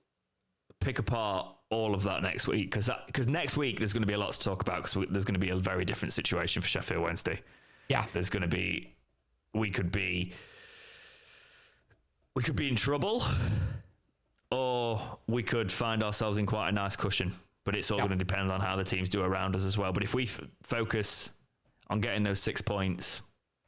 [SPEAKER 1] pick apart all of that next week, because next week there's going to be a lot to talk about, because there's going to be a very different situation for Sheffield Wednesday.
[SPEAKER 2] Yeah.
[SPEAKER 1] There's going to be, we could be in trouble, or we could find ourselves in quite a nice cushion, but it's all going to depend on how the teams do around us as well. But if we focus on getting those 6 points,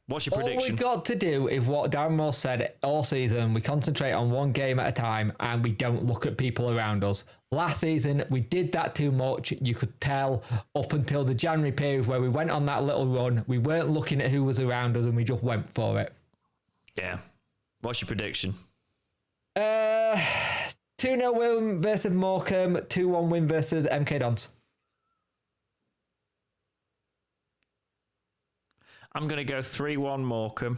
[SPEAKER 1] what's your prediction?
[SPEAKER 2] All we got to do is what Darren Moore said all season. We concentrate on one game at a time and we don't look at people around us. Last season, we did that too much. You could tell up until the January period where we went on that little run. We weren't looking at who was around us and we just went for it.
[SPEAKER 1] Yeah. What's your prediction?
[SPEAKER 2] 2-0 win versus Morecambe, 2-1 win versus MK Dons.
[SPEAKER 1] I'm going to go 3-1 Morecambe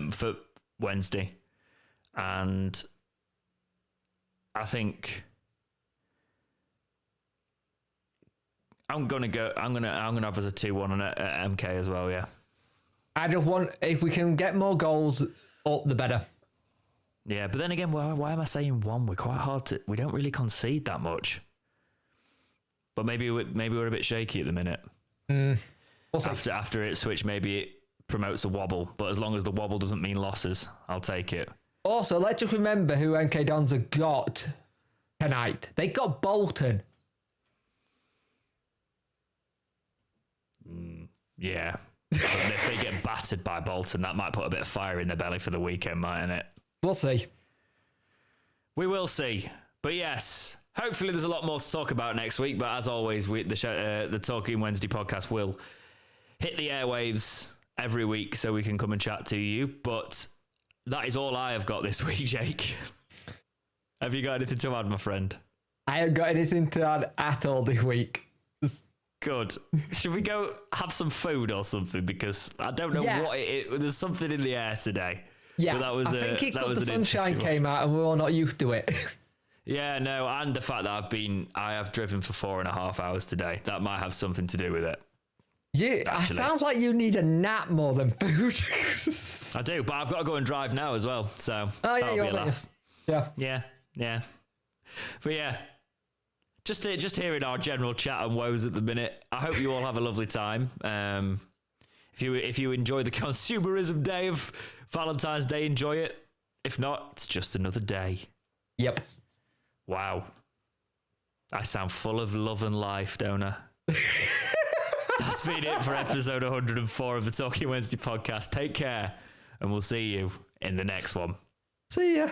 [SPEAKER 1] for Wednesday. And I think I'm going to have as a 2-1 at MK as well, yeah.
[SPEAKER 2] I just want, if we can get more goals up, the better.
[SPEAKER 1] Yeah, but then again, why am I saying 1? We're quite hard to, we don't really concede that much. But maybe we're a bit shaky at the minute.
[SPEAKER 2] We'll
[SPEAKER 1] after Ipswich, maybe it promotes a wobble, but as long as the wobble doesn't mean losses, I'll take it.
[SPEAKER 2] Also, let's just remember who MK Dons have got tonight. They got Bolton.
[SPEAKER 1] Yeah. If they get battered by Bolton, that might put a bit of fire in their belly for the weekend, mightn't it?
[SPEAKER 2] We'll see.
[SPEAKER 1] We will see. But yes, hopefully there's a lot more to talk about next week. But as always, the Talking Wednesday podcast will hit the airwaves every week so we can come and chat to you. But that is all I have got this week, Jake. Have you got anything to add, my friend?
[SPEAKER 2] I haven't got anything to add at all this week.
[SPEAKER 1] Good. Should we go have some food or something? Because I don't know what there's something in the air today.
[SPEAKER 2] Yeah,
[SPEAKER 1] but that was
[SPEAKER 2] I think the sunshine came out and we're all not used to it.
[SPEAKER 1] Yeah, no, and the fact that I have driven for 4.5 hours today. That might have something to do with it.
[SPEAKER 2] It sounds like you need a nap more than food.
[SPEAKER 1] I do, but I've got to go and drive now as well. So that'll be a laugh. Yeah. But yeah, just hearing our general chat and woes at the minute. I hope you all have a lovely time. If you enjoy the consumerism day of Valentine's Day, enjoy it. If not, it's just another day.
[SPEAKER 2] Yep.
[SPEAKER 1] Wow. I sound full of love and life, don't I? That's been it for episode 104 of the Talking Wednesday podcast. Take care, and we'll see you in the next one.
[SPEAKER 2] See ya.